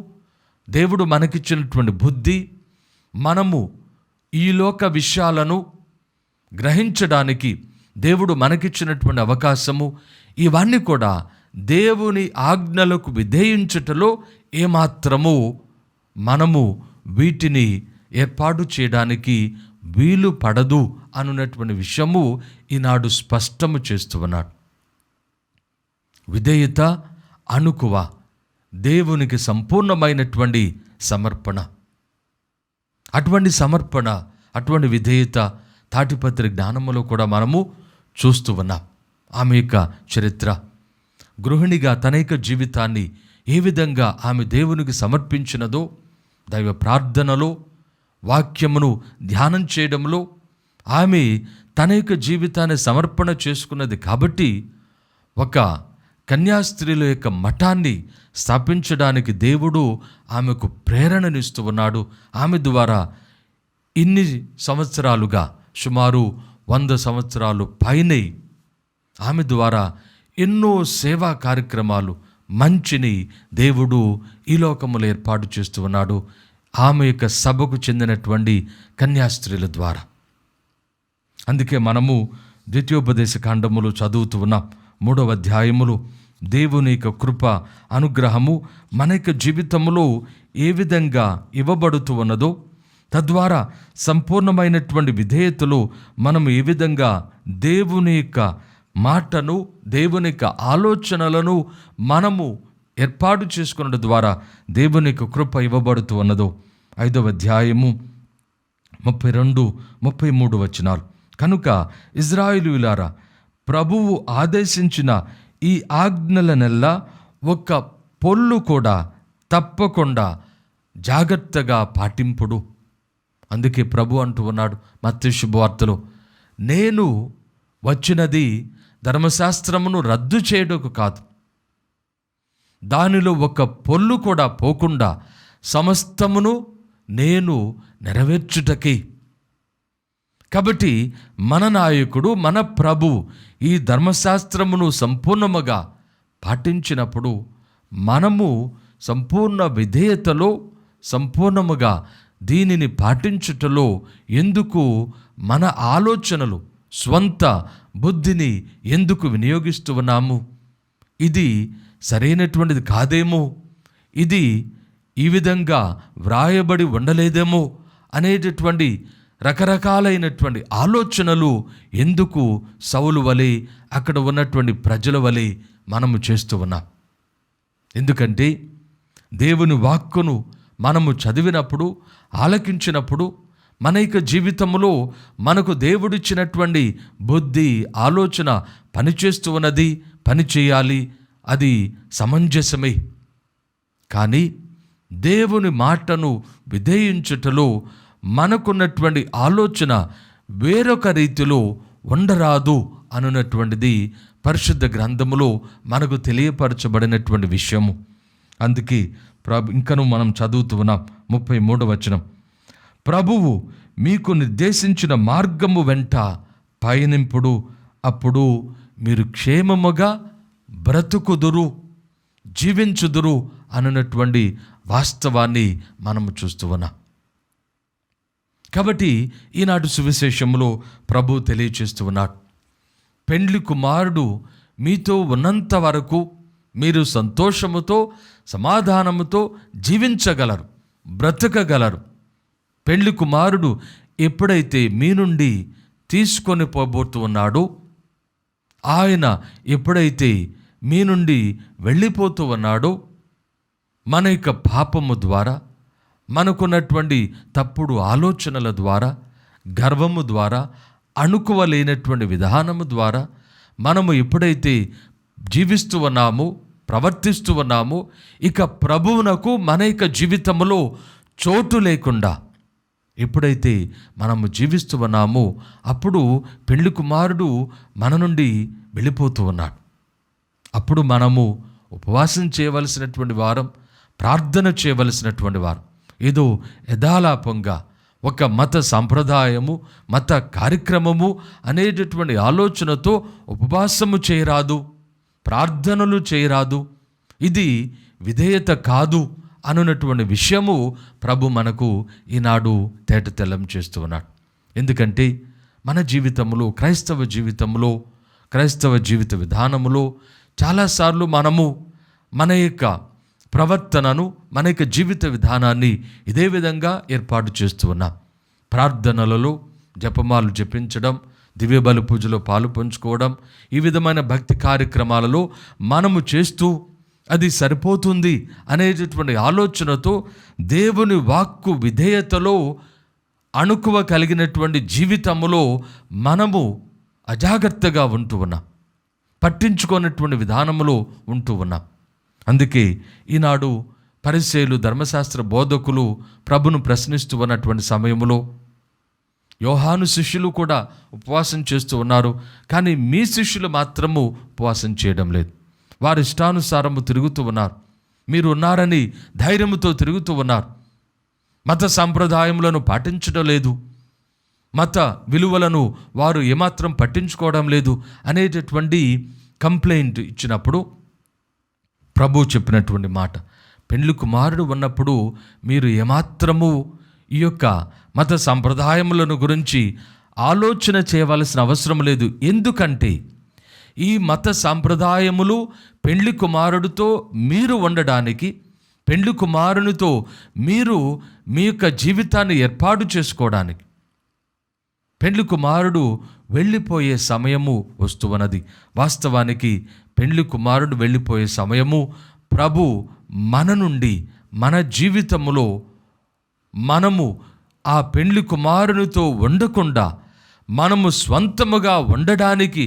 దేవుడు మనకిచ్చినటువంటి బుద్ధి, మనము ఈ లోక విషయాలను గ్రహించడానికి దేవుడు మనకిచ్చినటువంటి అవకాశము, ఇవన్నీ కూడా దేవుని ఆజ్ఞలకు విధేయించుటలో ఏమాత్రము మనము వీటిని ఏర్పాటు చేయడానికి వీలు పడదు అనున్నటువంటి విషయము ఈనాడు స్పష్టము చేస్తూ ఉన్నాడు. విధేయత, అణుకువ, దేవునికి సంపూర్ణమైనటువంటి సమర్పణ. అటువంటి సమర్పణ, అటువంటి విధేయత తాటిపత్రి జ్ఞానములో కూడా మనము చూస్తూ ఉన్నాం. ఆమె యొక్క చరిత్ర, గృహిణిగా తన యొక్క జీవితాన్ని ఏ విధంగా ఆమె దేవునికి సమర్పించినదో, దైవ ప్రార్థనలో, వాక్యమును ధ్యానం చేయడంలో ఆమె తన యొక్క జీవితాన్ని సమర్పణ చేసుకున్నది. కాబట్టి ఒక కన్యాస్త్రీల యొక్క మఠాన్ని స్థాపించడానికి దేవుడు ఆమెకు ప్రేరణనిస్తూ ఉన్నాడు. ఆమె ద్వారా ఇన్ని సంవత్సరాలుగా, సుమారు 100 సంవత్సరాలు పైనే, ఆమె ద్వారా ఎన్నో సేవా కార్యక్రమాలు, మంచిని దేవుడు ఈ లోకములో ఏర్పాటు చేస్తూ ఉన్నాడు. ఆమె యొక్క సభకు చెందినటువంటి కన్యాస్త్రీల ద్వారా. అందుకే మనము ద్వితీయోపదేశ కాండములు చదువుతూ ఉన్నాం. 3వ అధ్యాయములో దేవుని యొక్క కృప, అనుగ్రహము మన యొక్క జీవితంలో ఏ విధంగా ఇవ్వబడుతూ ఉన్నదో, తద్వారా సంపూర్ణమైనటువంటి విధేయతలో మనం ఏ విధంగా దేవుని యొక్క మాటను, దేవుని యొక్క ఆలోచనలను మనము ఏర్పాటు చేసుకున్నది ద్వారా దేవుని యొక్క కృప ఇవ్వబడుతూ ఉన్నదో 5వ అధ్యాయము 32-33 వచనాలు. కనుక ఇశ్రాయేలీయులారా, ప్రభువు ఆదేశించిన ఈ ఆజ్ఞలనెల్లా ఒక్క పొల్లు కూడా తప్పకుండా జాగ్రత్తగా పాటింపుడు. అందుకే ప్రభు అంటూ ఉన్నాడు మత్తయి శుభవార్తలో, నేను వచ్చినది ధర్మశాస్త్రమును రద్దు చేయడానికి కాదు, దానిలో ఒక పొల్లు కూడా పోకుండా సమస్తమును నేను నెరవేర్చుటకే. కాబట్టి మన నాయకుడు, మన ప్రభు ఈ ధర్మశాస్త్రమును సంపూర్ణముగా పాటించినప్పుడు మనము సంపూర్ణ విధేయతలో, సంపూర్ణముగా దీనిని పాటించుటలో ఎందుకు మన ఆలోచనలు, స్వంత బుద్ధిని ఎందుకు వినియోగిస్తూ ఉన్నాము? ఇది సరైనటువంటిది కాదేమో, ఇది ఈ విధంగా వ్రాయబడి ఉండలేదేమో అనేటటువంటి రకరకాలైనటువంటి ఆలోచనలు ఎందుకు సౌలు వలె, అక్కడ ఉన్నటువంటి ప్రజల వలె మనము చేస్తూ ఉన్నాం? ఎందుకంటే దేవుని వాక్కును మనము చదివినప్పుడు, ఆలకించినప్పుడు మన యొక్క జీవితంలో మనకు దేవుడిచ్చినటువంటి బుద్ధి, ఆలోచన పనిచేస్తూ ఉన్నది, పని చేయాలి, అది సమంజసమే. కానీ దేవుని మాటను విధేయించుటలో మనకున్నటువంటి ఆలోచన వేరొక రీతిలో ఉండరాదు అనున్నటువంటిది పరిశుద్ధ గ్రంథములో మనకు తెలియపరచబడినటువంటి విషయము. అందుకే ఇంకను మనం చదువుతూ ఉన్నాం 33వ వచనం. ప్రభువు మీకు నిర్దేశించిన మార్గము వెంట పయనింపుడు, అప్పుడు మీరు క్షేమముగా బ్రతుకుదురు, జీవించుదురు అన్నటువంటి వాస్తవాన్ని మనము చూస్తూ ఉన్నాం. కాబట్టి ఈనాడు సువిశేషంలో ప్రభు తెలియచేస్తూ ఉన్నాడు, పెండ్లి కుమారుడు మీతో ఉన్నంత వరకు మీరు సంతోషముతో, సమాధానముతో జీవించగలరు, బ్రతకగలరు. పెండ్లి కుమారుడు ఎప్పుడైతే మీ నుండి తీసుకొని పోబోతూ ఉన్నాడో, ఆయన ఎప్పుడైతే మీ నుండి వెళ్ళిపోతూ ఉన్నాడో, మన యొక్క పాపము ద్వారా, మనకున్నటువంటి తప్పుడు ఆలోచనల ద్వారా, గర్వము ద్వారా, అణుకువలేనటువంటి విధానము ద్వారా మనము ఎప్పుడైతే జీవిస్తూ ఉన్నామో, ప్రవర్తిస్తూ ఉన్నామో, ఇక ప్రభువునకు మన యొక్క జీవితంలో చోటు లేకుండా ఎప్పుడైతే మనము జీవిస్తూ ఉన్నామో, అప్పుడు పెళ్లి కుమారుడు మన నుండి వెళ్ళిపోతూ ఉన్నాడు. అప్పుడు మనము ఉపవాసం చేయవలసినటువంటి వారం, ప్రార్థన చేయవలసినటువంటి వారం. ఏదో యథాలాపంగా ఒక మత సంప్రదాయము, మత కార్యక్రమము అనేటటువంటి ఆలోచనతో ఉపవాసము చేయరాదు, ప్రార్థనలు చేయరాదు, ఇది విధేయత కాదు అనున్నటువంటి విషయము ప్రభు మనకు ఈనాడు తేటతెల్లం చేస్తూ ఉన్నాడు. ఎందుకంటే మన జీవితంలో, క్రైస్తవ జీవిత విధానములో చాలాసార్లు మనము మన యొక్క ప్రవర్తనను, మన యొక్క జీవిత విధానాన్ని ఇదే విధంగా ఏర్పాటు చేస్తూ ఉన్నాం. ప్రార్థనలలో జపమాలు జపించడం, దివ్య బలి పూజలో పాలు పంచుకోవడం, ఈ విధమైన భక్తి కార్యక్రమాలలో మనము చేస్తూ అది సరిపోతుంది అనేటటువంటి ఆలోచనతో దేవుని వాక్కు విధేయతలో అణుకువ కలిగినటువంటి జీవితములో మనము అజాగ్రత్తగా ఉంటూ ఉన్నాం, పట్టించుకోనటువంటి విధానములో ఉంటూ ఉన్నాం. అందుకే ఈనాడు పరిసయ్యులు, ధర్మశాస్త్ర బోధకులు ప్రభును ప్రశ్నిస్తూ ఉన్నటువంటి సమయంలో యోహాను శిష్యులు కూడా ఉపవాసం చేస్తూ ఉన్నారు, కానీ మీ శిష్యులు మాత్రము ఉపవాసం చేయడం లేదు. వారి ఇష్టానుసారము తిరుగుతూ ఉన్నారు, మీరు ఉన్నారని ధైర్యముతో తిరుగుతూ ఉన్నారు, మత సాంప్రదాయములను పాటించడం లేదు, మత విలువలను వారు ఏమాత్రం పట్టించుకోవడం లేదు అనేటటువంటి కంప్లైంట్ ఇచ్చినప్పుడు ప్రభు చెప్పినటువంటి మాట, పెండ్లి కుమారుడు ఉన్నప్పుడు మీరు ఏమాత్రము ఈ యొక్క మత సంప్రదాయములను గురించి ఆలోచన చేయవలసిన అవసరం లేదు. ఎందుకంటే ఈ మత సాంప్రదాయములు పెండ్లి కుమారుడితో మీరు ఉండడానికి, పెండ్లి కుమారునితో మీరు మీ యొక్క జీవితాన్ని ఏర్పాటు చేసుకోవడానికి, పెండ్లి కుమారుడు వెళ్ళిపోయే సమయము వస్తున్నది. వాస్తవానికి పెండ్లి కుమారుడు వెళ్ళిపోయే సమయము ప్రభు మన నుండి, మన జీవితములో మనము ఆ పెండ్లి కుమారునితో ఉండకుండా మనము స్వంతముగా ఉండడానికి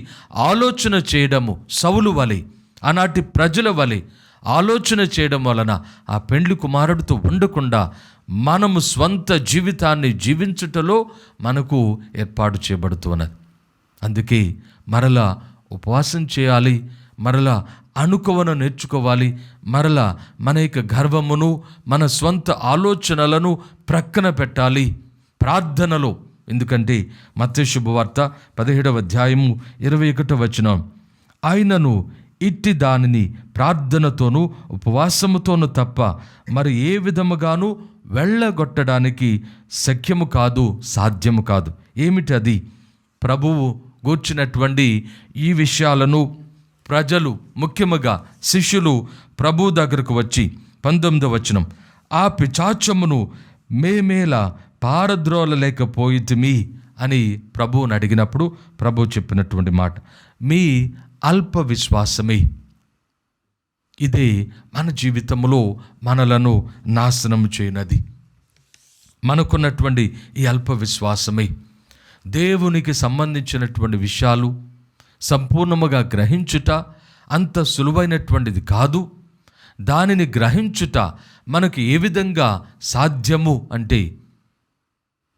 ఆలోచన చేయడము, సౌలు వలె, ఆనాటి ప్రజల వలె ఆలోచన చేయడం వలన ఆ పెండ్లి కుమారుడితో ఉండకుండా మనము స్వంత జీవితాన్ని జీవించుటలో మనకు ఏర్పాటు చేయబడుతున్నది. అందుకే మరలా ఉపవాసం చేయాలి, మరలా అణుకువను నేర్చుకోవాలి. మరలా మన యొక్క గర్వమును, మన స్వంత ఆలోచనలను ప్రక్కన పెట్టాలి ప్రార్థనలో. ఎందుకంటే మత్తయి శుభవార్త 17వ అధ్యాయము 21వ వచనం, ఆయనను ఇట్టి దానిని ప్రార్థనతోనూ ఉపవాసముతోనూ తప్ప మరి ఏ విధముగాను వెళ్ళగొట్టడానికి శక్యము కాదు, సాధ్యము కాదు. ఏమిటి అది? ప్రభువు గూర్చినటువంటి ఈ విషయాలను ప్రజలు, ముఖ్యముగా శిష్యులు ప్రభు దగ్గరకు వచ్చి 19వ వచనం, ఆ పిశాచమును మేమేలా పారద్రోలలేకపోయితిమి అని ప్రభువుని అడిగినప్పుడు ప్రభు చెప్పినటువంటి మాట, మీ అల్ప విశ్వాసమే. ఇదే మన జీవితంలో మనలను నాశనం చేయనది. మనకున్నటువంటి ఈ అల్ప విశ్వాసమే దేవునికి సంబంధించినటువంటి విషయాలు సంపూర్ణముగా గ్రహించుట అంత సులువైనటువంటిది కాదు. దానిని గ్రహించుట మనకు ఏ విధంగా సాధ్యము అంటే,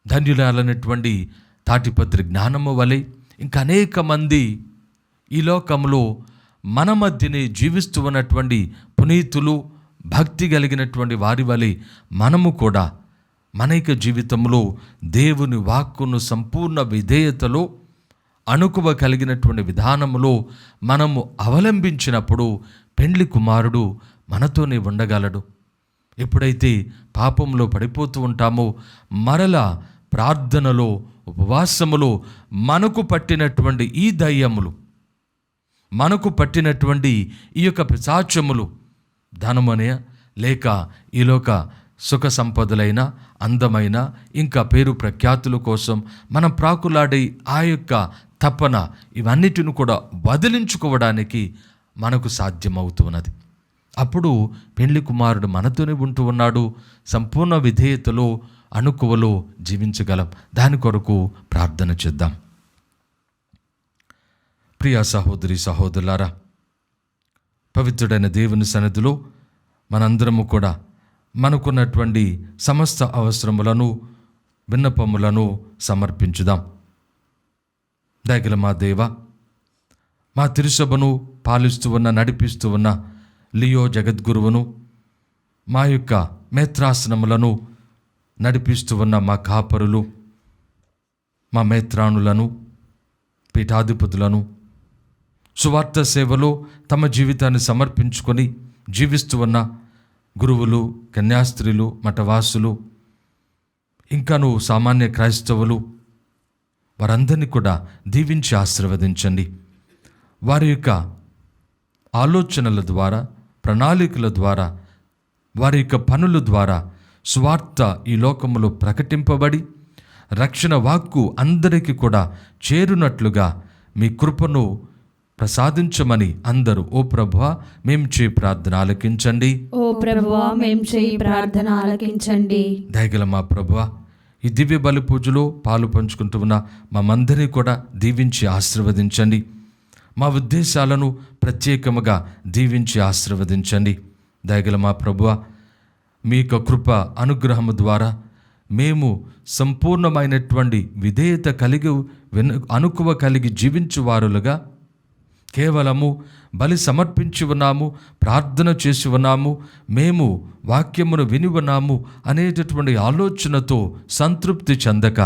ధన్యురాలైనటువంటి తాటిపత్రి జ్ఞానము వలె ఇంకా అనేక మంది ఈ లోకంలో మన మధ్యనే జీవిస్తూ ఉన్నటువంటి పునీతులు, భక్తి కలిగినటువంటి వారి వలె మనము కూడా మన యొక్క జీవితంలో దేవుని వాక్కును సంపూర్ణ విధేయతలో, అణుకువ కలిగినటువంటి విధానములో మనము అవలంబించినప్పుడు పెండ్లి కుమారుడు మనతోనే ఉండగలడు. ఎప్పుడైతే పాపంలో పడిపోతూ ఉంటామో మరలా ప్రార్థనలో, ఉపవాసములో మనకు పట్టినటువంటి ఈ దయ్యములు, మనకు పట్టినటువంటి ఈ యొక్క పిశాచములు, ధనమనే లేక ఈలోక సుఖ సంపదలైన, అందమైన, ఇంకా పేరు ప్రఖ్యాతుల కోసం మనం ప్రాకులాడే ఆ యొక్క తపన, ఇవన్నిటిని కూడా వదిలించుకోవడానికి మనకు సాధ్యమవుతున్నది. అప్పుడు పెండ్లి కుమారుడు మనతోనే ఉంటూ ఉన్నాడు. సంపూర్ణ విధేయతలో, అణుకువలో జీవించగలం. దాని కొరకు ప్రార్థన చేద్దాం. ప్రియ సహోదరి సహోదరులారా, పవిత్రుడైన దేవుని సన్నిధిలో మనందరము కూడా మనకున్నటువంటి సమస్త అవసరములను, విన్నపములను సమర్పించుదాం. దయగల మా దేవ, మా తిరుసభను పాలిస్తూ ఉన్న, నడిపిస్తూ ఉన్న లియో జగద్గురువును, మా యొక్క మేత్రాసనములను నడిపిస్తూ ఉన్న మా కాపరులు, మా మేత్రానులను, పీఠాధిపతులను, సువార్త సేవలో తమ జీవితాన్ని సమర్పించుకొని జీవిస్తూ ఉన్న గురువులు, కన్యాస్త్రీలు, మఠవాసులు, ఇంకాను సామాన్య క్రైస్తవులు, వారందరినీ కూడా దీవించి ఆశీర్వదించండి. వారి యొక్క ఆలోచనల ద్వారా, ప్రణాళికల ద్వారా, వారి యొక్క పనుల ద్వారా సువార్త ఈ లోకములో ప్రకటింపబడి రక్షణ వాక్కు అందరికీ కూడా చేరునట్లుగా మీ కృపను ప్రసాదించమని అందరూ, ఓ ప్రభువా మేము చేయి ప్రార్థన ఆలకించండి. ఓ ప్రభువా మేము చేయి ప్రార్థన ఆలకించండి. దయగల మా ప్రభువా, ఈ దివ్య బలి పూజలో పాలు పంచుకుంటూ ఉన్న మమ్మందరినీ కూడా దీవించి ఆశీర్వదించండి. మా ఉద్దేశాలను ప్రత్యేకముగా దీవించి ఆశీర్వదించండి. దయగల మా ప్రభువా, మీ యొక్క కృప అనుగ్రహము ద్వారా మేము సంపూర్ణమైనటువంటి విధేయత కలిగి, అణుకువ కలిగి జీవించువారులుగా కేవలము బలి సమర్పించి ఉన్నాము, ప్రార్థన చేసి ఉన్నాము, మేము వాక్యమును విని ఉన్నాము అనేటటువంటి ఆలోచనతో సంతృప్తి చెందక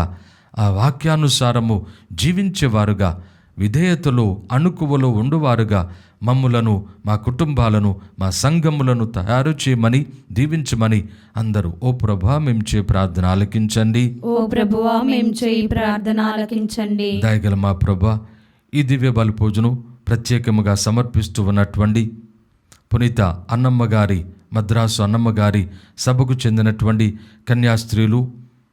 ఆ వాక్యానుసారము జీవించేవారుగా, విధేయతలో, అణుకువలో ఉండువారుగా మమ్ములను, మా కుటుంబాలను, మా సంఘములను తయారు చేయమని దీవించమని అందరూ, ఓ ప్రభువా మేము చేయి ప్రార్థన ఆలకించండి. ఓ ప్రభువా మేము చేయి ప్రార్థన ఆలకించండి. దయగల మా ప్రభువా, ఈ దివ్య బలి పూజను ప్రత్యేకముగా సమర్పిస్తూ ఉన్నటువంటి పునీత అన్నమ్మ గారి, మద్రాసు అన్నమ్మ గారి సభకు చెందినటువంటి కన్యాస్త్రీలు,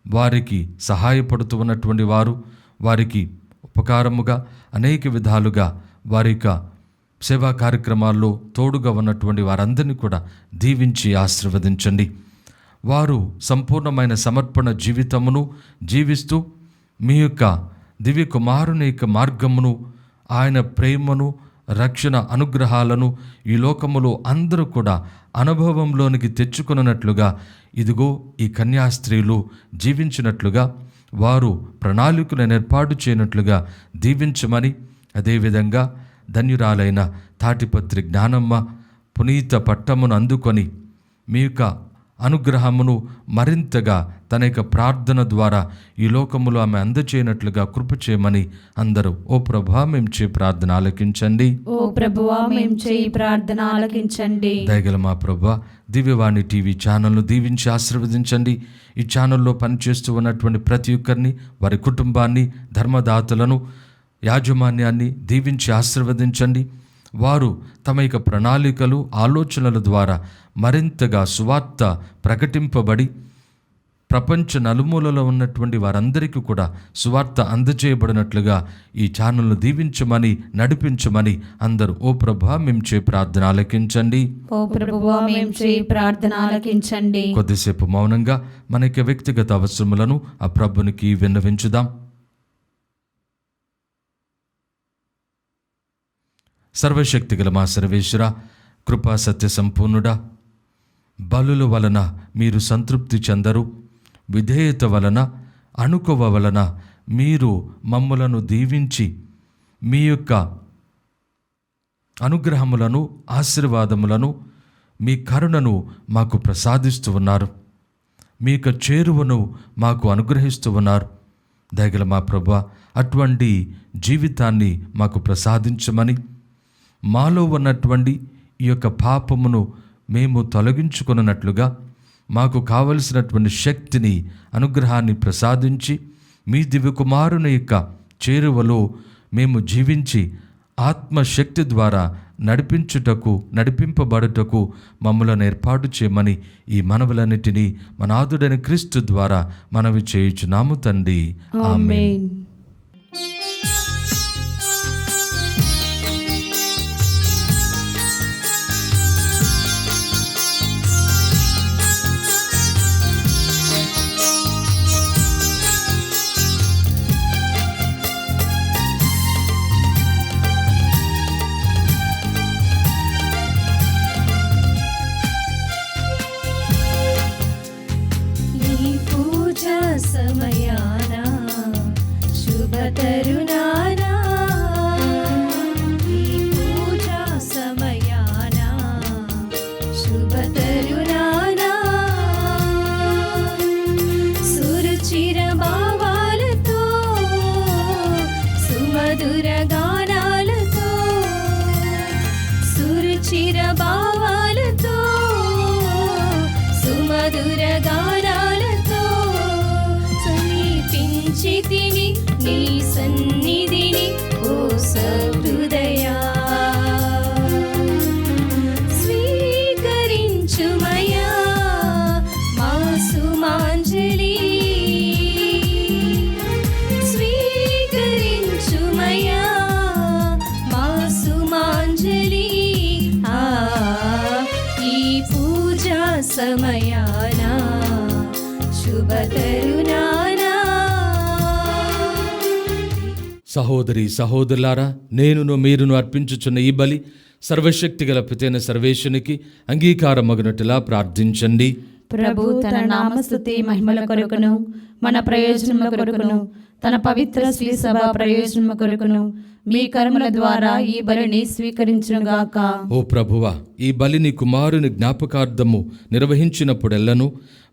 వారికి సహాయపడుతూ ఉన్నటువంటి వారు, వారికి ఉపకారముగా అనేక విధాలుగా వారి యొక్క సేవా కార్యక్రమాల్లో తోడుగా ఉన్నటువంటి వారందరినీ కూడా దీవించి ఆశీర్వదించండి. వారు సంపూర్ణమైన సమర్పణ జీవితమును జీవిస్తూ మీ యొక్క దివ్య కుమారుని యొక్క మార్గమును, ఆయన ప్రేమను, రక్షణ అనుగ్రహాలను ఈ లోకములో అందరూ కూడా అనుభవంలోనికి తెచ్చుకున్నట్లుగా, ఇదిగో ఈ కన్యాస్త్రీలు జీవించినట్లుగా, వారు ప్రణాళికలను ఏర్పాటు చేయనట్లుగా దీవించమని, అదేవిధంగా ధన్యురాలైన తాటిపత్రి జ్ఞానమ్మ పునీత పట్టమును అందుకొని మీ యొక్క అనుగ్రహమును మరింతగా తన యొక్క ప్రార్థన ద్వారా ఈ లోకములో ఆమె అందచేయనట్లుగా కృప చేయమని అందరూ ఓ ప్రభువా మేము చే ప్రార్థన ఆలకించండి. ఓ ప్రభువా మేము చేయి ప్రార్థన ఆలకించండి. దయగల మా ప్రభువా, దివ్యవాణి టీవీ ఛానల్ను దీవించి ఆశీర్వదించండి. ఈ ఛానల్లో పనిచేస్తూ ఉన్నటువంటి ప్రతి ఒక్కరిని, వారి కుటుంబాన్ని, ధర్మదాతలను, యాజమాన్యాన్ని దీవించి ఆశీర్వదించండి. వారు తమ యొక్క ప్రణాళికలు, ఆలోచనల ద్వారా మరింతగా సువార్త ప్రకటింపబడి ప్రపంచ నలుమూలలో ఉన్నటువంటి వారందరికీ కూడా సువార్త అందజేయబడినట్లుగా ఈ ఛానల్ను దీవించమని, నడిపించమని అందరూ ఓ ప్రభువా మేము చే ప్రార్థన ఆలకించండి. ఓ ప్రభువా మేము చేయి ప్రార్థన ఆలకించండి. కొద్దిసేపు మౌనంగా మన యొక్క వ్యక్తిగత అవసరములను ఆ ప్రభునికి విన్నవించుదాం. సర్వశక్తిగల మా సర్వేశ్వర, కృపా సత్య సంపూర్ణుడా, బలుల వలన మీరు సంతృప్తి చెందరు, విధేయత వలన, అణుకువ వలన మీరు మమ్ములను దీవించి మీ యొక్క అనుగ్రహములను, ఆశీర్వాదములను, మీ కరుణను మాకు ప్రసాదిస్తూ ఉన్నారు. మీ యొక్క చేరువను మాకు అనుగ్రహిస్తూ ఉన్నారు. దయగల మా ప్రభువా, అటువంటి జీవితాన్ని మాకు ప్రసాదించమని, మాలో ఉన్నటువంటి ఈ యొక్క పాపమును మేము తొలగించుకున్నట్లుగా మాకు కావలసినటువంటి శక్తిని, అనుగ్రహాన్ని ప్రసాదించి మీ దివ్యకుమారుని యొక్క చేరువలో మేము జీవించి ఆత్మశక్తి ద్వారా నడిపింపబడుటకు మమ్మలను ఏర్పాటు చేయమని ఈ మనవులన్నిటినీ మన నాథుడైన క్రీస్తు ద్వారా మనవి చేయుచున్నాము తండ్రి. ఆమేన్. సమయాన శుభ తరుణాన, ఈ పూజా సమయాన శుభ తరుణాన, సురుచిర భావాలతో, సుమధుర గానాలతో, సురుచిర భావాలతో, సుమధుర గానాలతో సమీపించితిని నీ సన్నిధిని ఓ సహృదయా. స్వీకరించుమయా మా సుమాంజలి, స్వీకరించుమయా మా సుమాంజలి. ఈ పూజా సమయాన శుభ తరుణాన. సహోదరి సహోదరులారా, నేనును మీరును అర్పించుచున్న ఈ బలి సర్వశక్తిగల పితైన సర్వేశ్వరునికి అంగీకారమగునట్టులా ప్రార్థించండి. ప్రభు తన నామస్తుతి మహిమల కొరకును, మన ప్రయోజనముల కొరకును, తన పవిత్ర శ్రీ సభ ప్రయోజనము కొరకును మీ కర్మల ద్వారా ఈ బలిని స్వీకరించునుగాక. ఓ ప్రభువా, ఈ బలిని కుమారుని జ్ఞాపకార్థము నిర్వహించినప్పుడెల్లను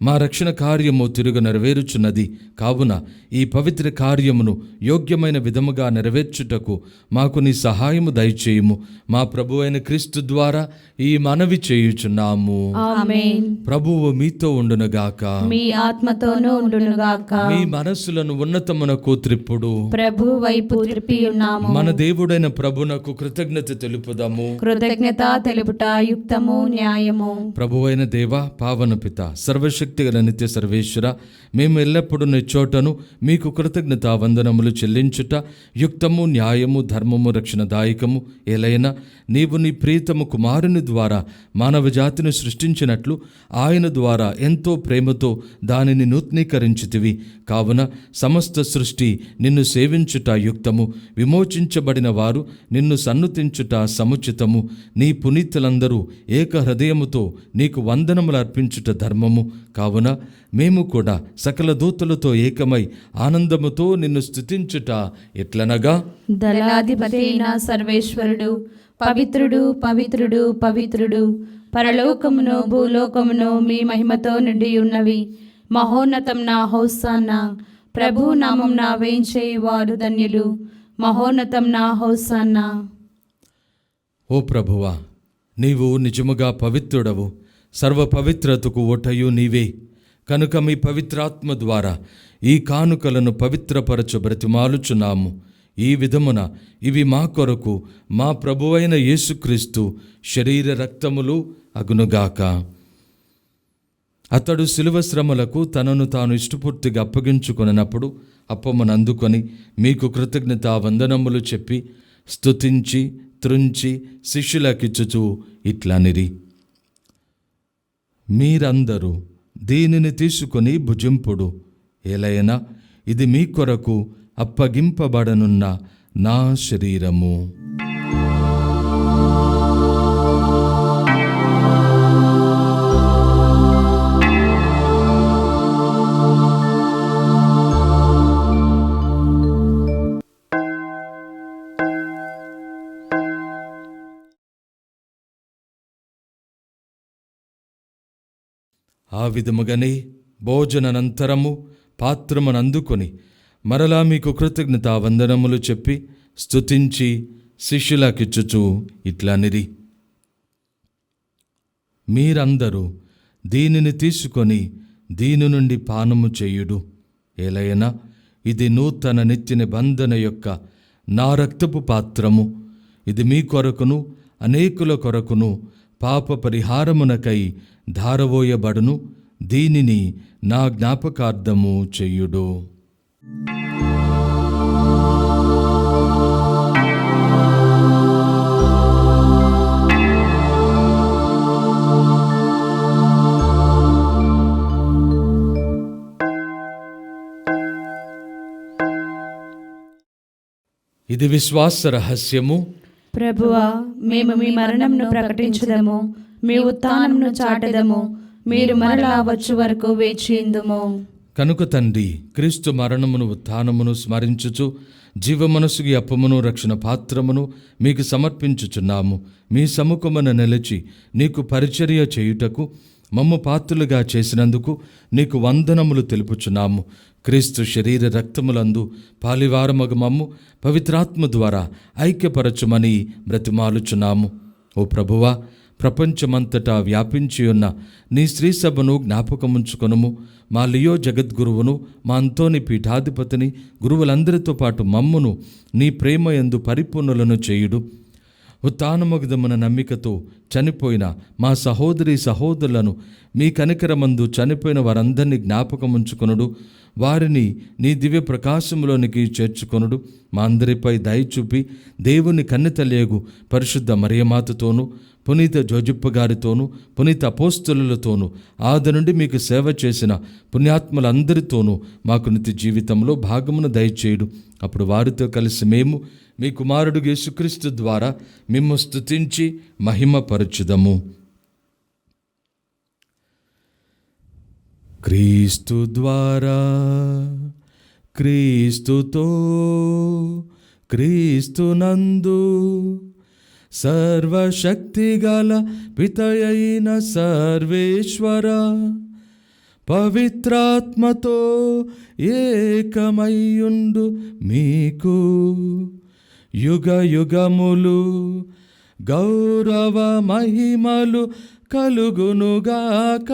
మా రక్షణ కార్యము తిరుగు నెరవేరుచున్నది. కావున ఈ పవిత్ర కార్యమును యోగ్యమైన విధముగా నెరవేర్చుటకు మాకు నీ సహాయము దయచేయుము. మా ప్రభువైన క్రీస్తు ద్వారా ఈ మనవి చేయుచున్నాము. ఆమేన్. ప్రభువు మీతో ఉండునుగాక, మీ ఆత్మతోనూ ఉండునుగాక. మీ మనస్సులను ఉన్నతమునకు త్రిప్పుడు ప్రభు వైపు త్రిప్పి ఉన్నాము. మన దేవుడైన ప్రభునకు కృతజ్ఞత తెలుపుదాము. కృతజ్ఞత తెలుపుట యుక్తము, న్యాయము. ప్రభువైన దేవ, పావన పిత, సర్వశక్తిగల నిత్య సర్వేశ్వర, మేము ఎల్లప్పుడూ నిచ్చోటను మీకు కృతజ్ఞత వందనములు చెల్లించుట యుక్తము, న్యాయము, ధర్మము, రక్షణదాయకము. ఏలైనా నీవు నీ ప్రీతము కుమారుని ద్వారా మానవ జాతిని సృష్టించినట్లు ఆయన ద్వారా ఎంతో ప్రేమతో దానిని నూతనీకరించితివి. కావున సమస్త సృష్టి నిన్ను సేవించుట యుక్తము, విమోచించు రక్షించబడిన వారు నిన్ను సన్నుతించుట సముచితము. నీ పునీతులందరూ ఏక హృదయముతో నీకు వందనములు అర్పించుట ధర్మము. కావున మేము కూడా సకల దూతలతో ఏకమై ఆనందముతో నిన్ను స్తుతించుట ఎట్లనగా, దళాధిపతి అయిన సర్వేశ్వరుడు పవిత్రుడు పవిత్రుడు పవిత్రుడు, పరలోకమును భూలోకమును మీ మహిమతో నిండి ఉన్నవి. మహోన్నతం నా హోసానా, ప్రభు నామం నా వేంచేవారు ధన్యులు. మహోన్నతం నా హోసానా. ఓ ప్రభువా, నీవు నిజముగా పవిత్రుడవు, సర్వ పవిత్రతకు ఓటయు నీవే. కనుక మీ పవిత్రాత్మ ద్వారా ఈ కానుకలను పవిత్రపరచు బ్రతిమాలుచున్నాము. ఈ విధమున ఇవి మా కొరకు మా ప్రభువైన యేసుక్రీస్తు శరీర రక్తములు అగునుగాక. అతడు శిలువ శ్రమలకు తనను తాను ఇష్టపూర్తిగా అప్పగించుకొనినప్పుడు అప్పమును అందుకొని మీకు కృతజ్ఞతా వందనములు చెప్పి స్తుతించి త్రుంచి శిష్యులకిచ్చుచూ ఇట్లనిరి, మీరందరూ దీనిని తీసుకొని భుజింపుడు. ఏలైనా ఇది మీ కొరకు అప్పగింపబడనున్న నా శరీరము. ఆ విధముగానే భోజనానంతరము పాత్రమునందుకొని మరలా మీకు కృతజ్ఞతా వందనములు చెప్పి స్తుతించి శిష్యులకిచ్చుచూ ఇట్లనిరి, మీరందరూ దీనిని తీసుకొని దీని నుండి పానము చేయుడు. ఏలైనా ఇది నూతన నిత్య నిబంధన యొక్క నా రక్తపు పాత్రము. ఇది మీ కొరకును అనేకుల కొరకును పాప పరిహారమునకై ధారవోయబడును. దీనిని నా జ్ఞాపకార్థము చెయ్యుడు. ఇది విశ్వాస రహస్యము. ప్రభువా, మేము మీ మరణంను ప్రకటించుదము, మీ ఉత్థానమును చాటెదము. మీరు మరలా వచ్చు వరకు వేచియుందుము. కనుక తండ్రి, క్రీస్తు మరణమును ఉత్థానమును స్మరించుచు జీవమనసుకి అప్పమును రక్షణ పాత్రమును మీకు సమర్పించుచున్నాము. మీ సముఖమున నిలిచి నీకు పరిచర్య చేయుటకు మమ్ము పాత్రులుగా చేసినందుకు నీకు వందనములు తెలుపుచున్నాము. క్రీస్తు శరీర రక్తములందు పాలివారమగు మమ్ము పవిత్రాత్మ ద్వారా ఐక్యపరచుమని బ్రతిమాలుచున్నాము. ఓ ప్రభువా, ప్రపంచమంతటా వ్యాపించి ఉన్న నీ శ్రీసభను జ్ఞాపకముంచుకొనుము. మా లియో జగద్గురువును, మా అంతోని పీఠాధిపతిని, గురువులందరితో పాటు మమ్మును నీ ప్రేమ యందు పరిపూర్ణులను చేయుడు. ఉత్థానమగుదమున నమ్మికతో చనిపోయిన మా సహోదరి సహోదరులను మీ కనికరమందు చనిపోయిన వారందరినీ జ్ఞాపకముంచుకొనుడు. వారిని నీ దివ్య ప్రకాశములోనికి చేర్చుకొనుడు. మా అందరిపై దయ చూపి దేవుని కన్నెతల్లియగు పరిశుద్ధ మరియమాతతోనూ, పునీత జోజిప్ప గారితోనూ, పునీత అపోస్తలులతోనూ, ఆది నుండి మీకు సేవ చేసిన పుణ్యాత్ములందరితోనూ మాకు నిత్య జీవితంలో భాగమును దయచేయుడు. అప్పుడు వారితో కలిసి మేము మీ కుమారుడు యేసుక్రీస్తు ద్వారా మిమ్ము స్తుతించి మహిమపరచుదము. క్రీస్తు ద్వారా, క్రీస్తుతో, క్రీస్తునందు సర్వశక్తిగల పితయైన సర్వేశ్వర పవిత్రాత్మతో ఏకమయ్యుండు మీకు యుగ యుగములు గౌరవ మహిమలు కలుగునుగాక.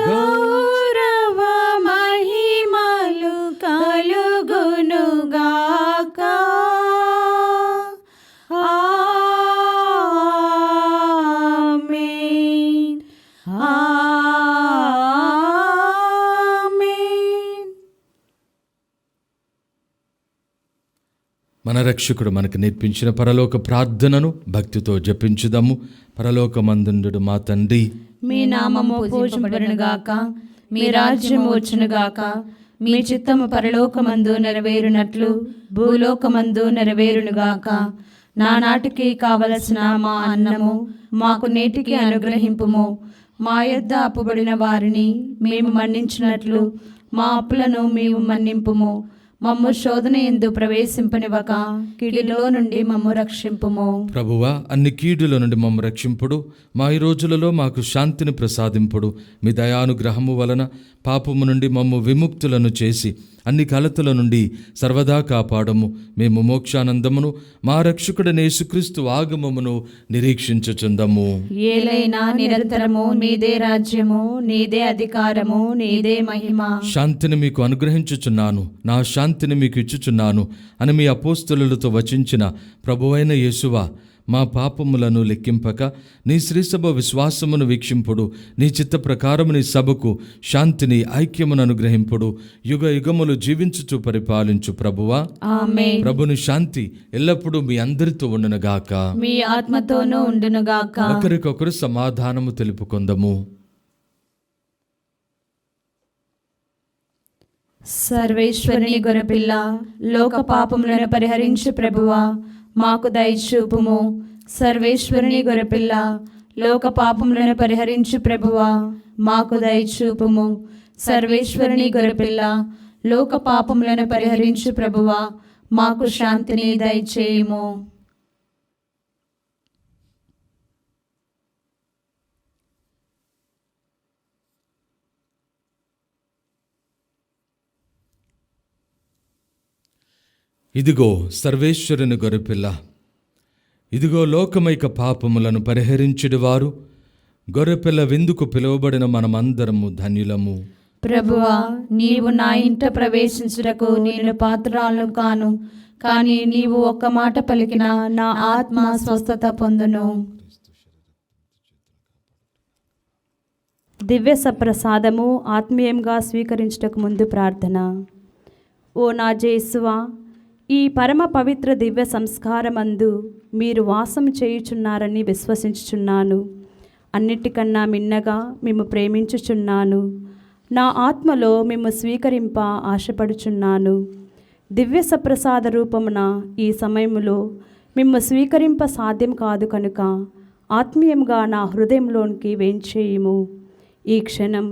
గౌరవ మహిమలు కలుగునుగాక. ఆమేన్. ఆమేన్. మన రక్షకుడు మనకు నేర్పించిన పరలోక ప్రార్థనను భక్తితో జపించుదాము. పరలోకమందుండు మా తండ్రి, మీ నామము పూజింపబడునుగాక. మీ రాజ్యము వచ్చునుగాక. మీ చిత్తము పరలోకమందు నెరవేరునట్లు భూలోకమందు నెరవేరునుగాక. నానాటికి కావలసిన మా అన్నము మాకు నేటికి అనుగ్రహింపుము. మా యొద్ద అప్పుబడిన వారిని మేము మన్నించినట్లు మా అప్పులను మేము మన్నింపుము. మమ్ము శోధన యందు ప్రవేశింపనివ్వక కీడులో నుండి మమ్ము రక్షింపుము. ప్రభువా, అన్ని కీడుల నుండి మమ్ము రక్షింపుడు. మా ఈ రోజులలో మాకు శాంతిని ప్రసాదింపుడు. మీ దయానుగ్రహము వలన పాపము నుండి మమ్ము విముక్తులను చేసి అన్ని కలతల నుండి సర్వదా కాపాడము. మేము మోక్షానందమును మా రక్షకుడైన యేసుక్రీస్తు ఆగమమును నిరీక్షించుచుందము. ఏలైనా నిరంతరము నీదే రాజ్యము, నీదే అధికారము, నీదే మహిమ. శాంతిని మీకు అనుగ్రహించుచున్నాను, నా శాంతిని మీకు ఇచ్చుచున్నాను అని మీ అపోస్తలులతో వచించిన ప్రభువైన యేసువా, మా పాపములను లెక్కింపక నీ శ్రీసభ విశ్వాసమును వీక్షింపుడు. నీ చిత్త ప్రకారము నీ సభకు శాంతిని ఐక్యమును అనుగ్రహింపుడు. యుగ యుగములు జీవించుచు పరిపాలించు ప్రభువా. ఆమేన్. ప్రభుని శాంతి ఎల్లప్పుడూ మీ అందరితో ఉండునుగాక. మీ ఆత్మతోనూ ఉండునుగాక. ఒకరికొకరు సమాధానము తెలుపుకొందము. సర్వేశ్వరుని గొర్రెపిల్ల, లోక పాపములను పరిహరించు ప్రభువా, మాకు దయచూపుము. సర్వేశ్వరుని గొర్రెపిల్ల, లోక పాపములను పరిహరించు ప్రభువా, మాకు దయచూపుము. సర్వేశ్వరుని గొర్రెపిల్ల, లోక పాపములను పరిహరించు ప్రభువా, మాకు శాంతిని దయచేయుము. ఇదిగో సర్వేశ్వరుని గొర్రెపిల్ల, ఇదిగో లోకమైక పాపములను పరిహరించుడువారు. గొర్రెపిల్ల విందుకు పిలువబడిన మనమందరము ధన్యులము. ప్రభువా, నీవు నా ఇంట ప్రవేశించుటకు నేను పాత్రాలను కాను, కానీ నీవు ఒక్క మాట పలికిన నా ఆత్మ స్వస్థత పొందును. దివ్య సప్రసాదము ఆత్మీయంగా స్వీకరించుటకు ముందు ప్రార్థన. ఓ నా జేసువా, ఈ పరమ పవిత్ర దివ్య సంస్కారమందు మీరు వాసం చేయుచున్నారని విశ్వసించుచున్నాను. అన్నిటికన్నా మిన్నగా మేము ప్రేమించుచున్నాను. నా ఆత్మలో మేము స్వీకరింప ఆశపడుచున్నాను. దివ్య సప్రసాద రూపమున ఈ సమయములో మేము స్వీకరింప సాధ్యం కాదు కనుక ఆత్మీయంగా నా హృదయంలోనికి వేంచేయుము. ఈ క్షణం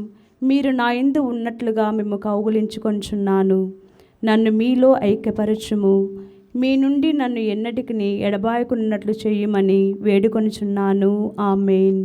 మీరు నా యందు ఉన్నట్లుగా మేము కౌగులించుకొంచున్నాను. నన్ను మీలో ఐక్యపరచుము. మీ నుండి నన్ను ఎన్నటికి ఎడబాయకున్నట్లు చేయమని వేడుకొనుచున్నాను. ఆమేన్.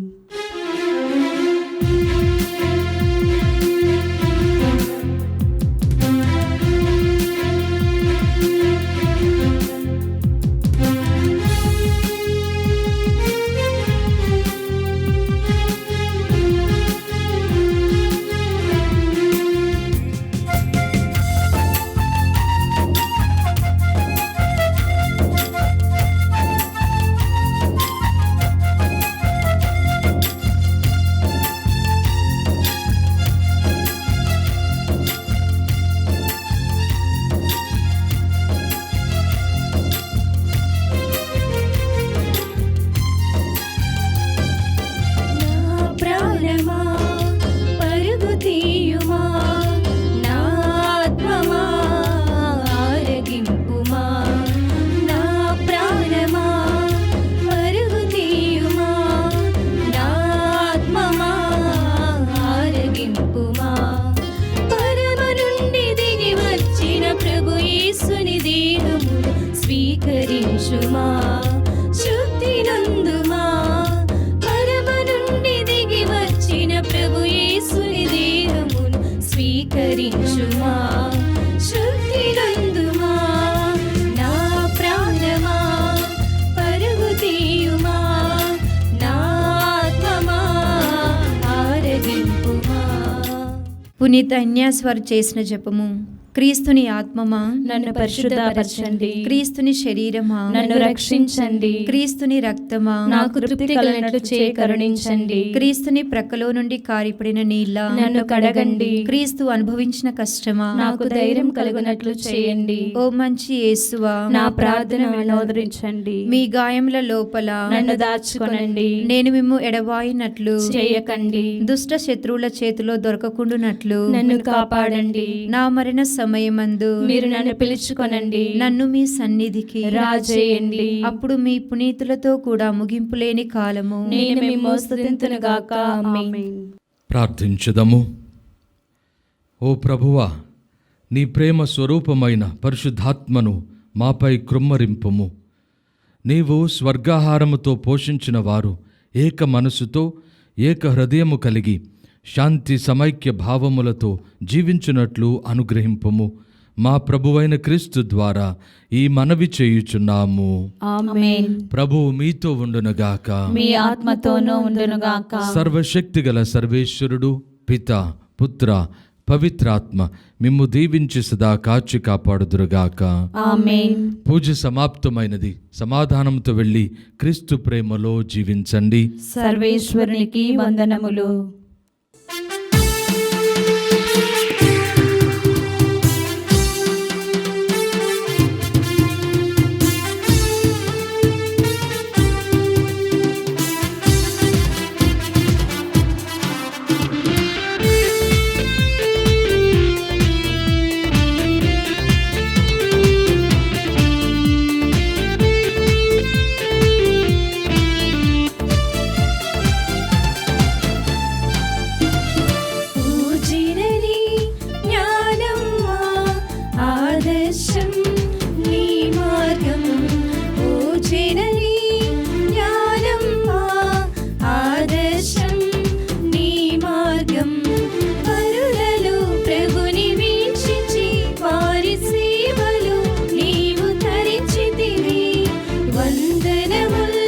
స్వీకరించుమా, శుద్ధి నందుమా. పరమ నుండి దిగి వచ్చిన ప్రభు యేసుని దేహమును స్వీకరించుమా, శుద్ధి నందుమా. నా ప్రాణమా పరుగు తీయుమా, నా ఆత్మమా ఆరగింపుమా. పునీత అన్యాస్ వారు చేసిన జపము. క్రీస్తుని ఆత్మమా నన్ను పరిశుద్ధపరచండి. క్రీస్తుని శరీరమా నన్ను రక్షించండి. క్రీస్తుని రక్తమా నాకు తృప్తి కలిగినట్లు చేయి కరుణించండి. క్రీస్తుని ప్రక్కలో నుండి కారిపడిన నీళ్ళ నన్ను కడగండి. క్రీస్తు అనుభవించిన కష్టమా నాకు ధైర్యం కలుగునట్లు చేయండి. ఓ మంచి యేసువా నా ప్రార్థన వినోదరించండి. మీ గాయముల లోపల నన్ను దాచుకొనండి. నేను మిమ్ము ఎడబాయినట్లు చేయకండి. దుష్ట శత్రువుల చేతిలో దొరకకుండునట్లు నన్ను కాపాడండి. నా మరణ సమయమందు మీరు నన్ను పిలుచుకొనండి. నన్ను మీ సన్నిధికి రాజేయండి. అప్పుడు మీ పునీతులతో కూడా ముగింపు లేని కాలము నేను మిమ్ము స్తుతింతునుగాక. ఆమేన్. ప్రార్థించుదము. ఓ ప్రభువా, నీ ప్రేమ స్వరూపమైన పరిశుద్ధాత్మను మాపై కృమ్మరింపుము. నీవు స్వర్గాహారముతో పోషించిన వారు ఏక మనసుతో ఏక హృదయము కలిగి శాంతి సమైక్య భావములతో జీవించున్నట్లు అనుగ్రహింపుము. మా ప్రభువైన క్రీస్తు ద్వారా ఈ మనవి చేయుచున్నాము. ఆమేన్. ప్రభువు మీతో ఉండునుగాక. మీ ఆత్మతోనూ ఉండునుగాక. సర్వశక్తిగల సర్వేశ్వరుడు పిత పుత్ర పవిత్రాత్మ మిమ్ము దీవించి సదా కాచి కాపాడుదురుగాక. ఆమేన్. పూజ సమాప్తమైనది. సమాధానంతో వెళ్ళి క్రీస్తు ప్రేమలో జీవించండి. సర్వేశ్వరునికి వందనములు. పూజినని జ్ఞానమ్మా ఆదర్శం నీ మార్గం. పూజినని జ్ఞానమ్మా ఆదర్శం నీ మార్గం. పరులలో ప్రభుని వీక్షించి వారి సేవలు నీవు తరించితివి. వందనముల్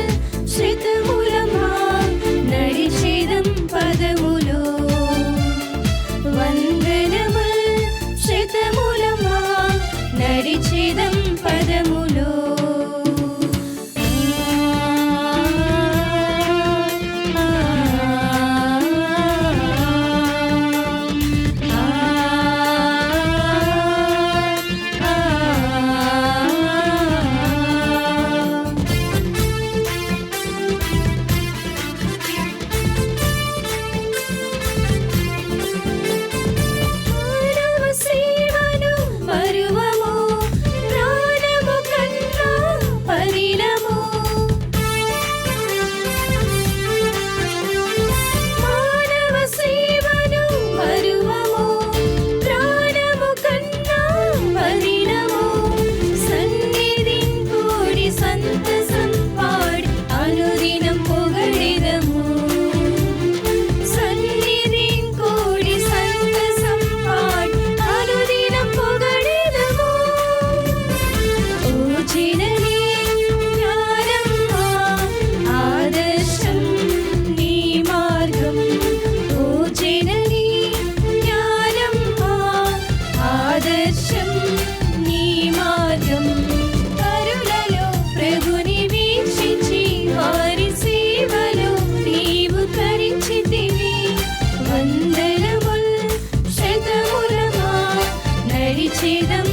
శ్రుతములమా నడిచేదం పదములో. వందనముల్ శ్రుతములమా నడిచేదం పదములో. మానవ సేవను మరువము, ప్రాణము కన్నా పరిణము. మానవ సేవను మరువము, ప్రాణము కన్నా పరిణము. సన్నిధిన్ కూడి సంతసం పాడి అనుదినం పొగడెదము. సన్నిధిన్ కూడి సంతసం పాడి అనుదినం పొగడెదము. ఓ జననీ జ్ఞానమ్మా ఆదర్శం నీ మార్గం. ఓ జననీ జ్ఞానమ్మా ఆదర్శం నీ మార్గం. పరులలో ప్రభుని వీక్షించి వారి సేవలు నీవు తరించితివి. వందనముల్ శతములమా నడిచేదం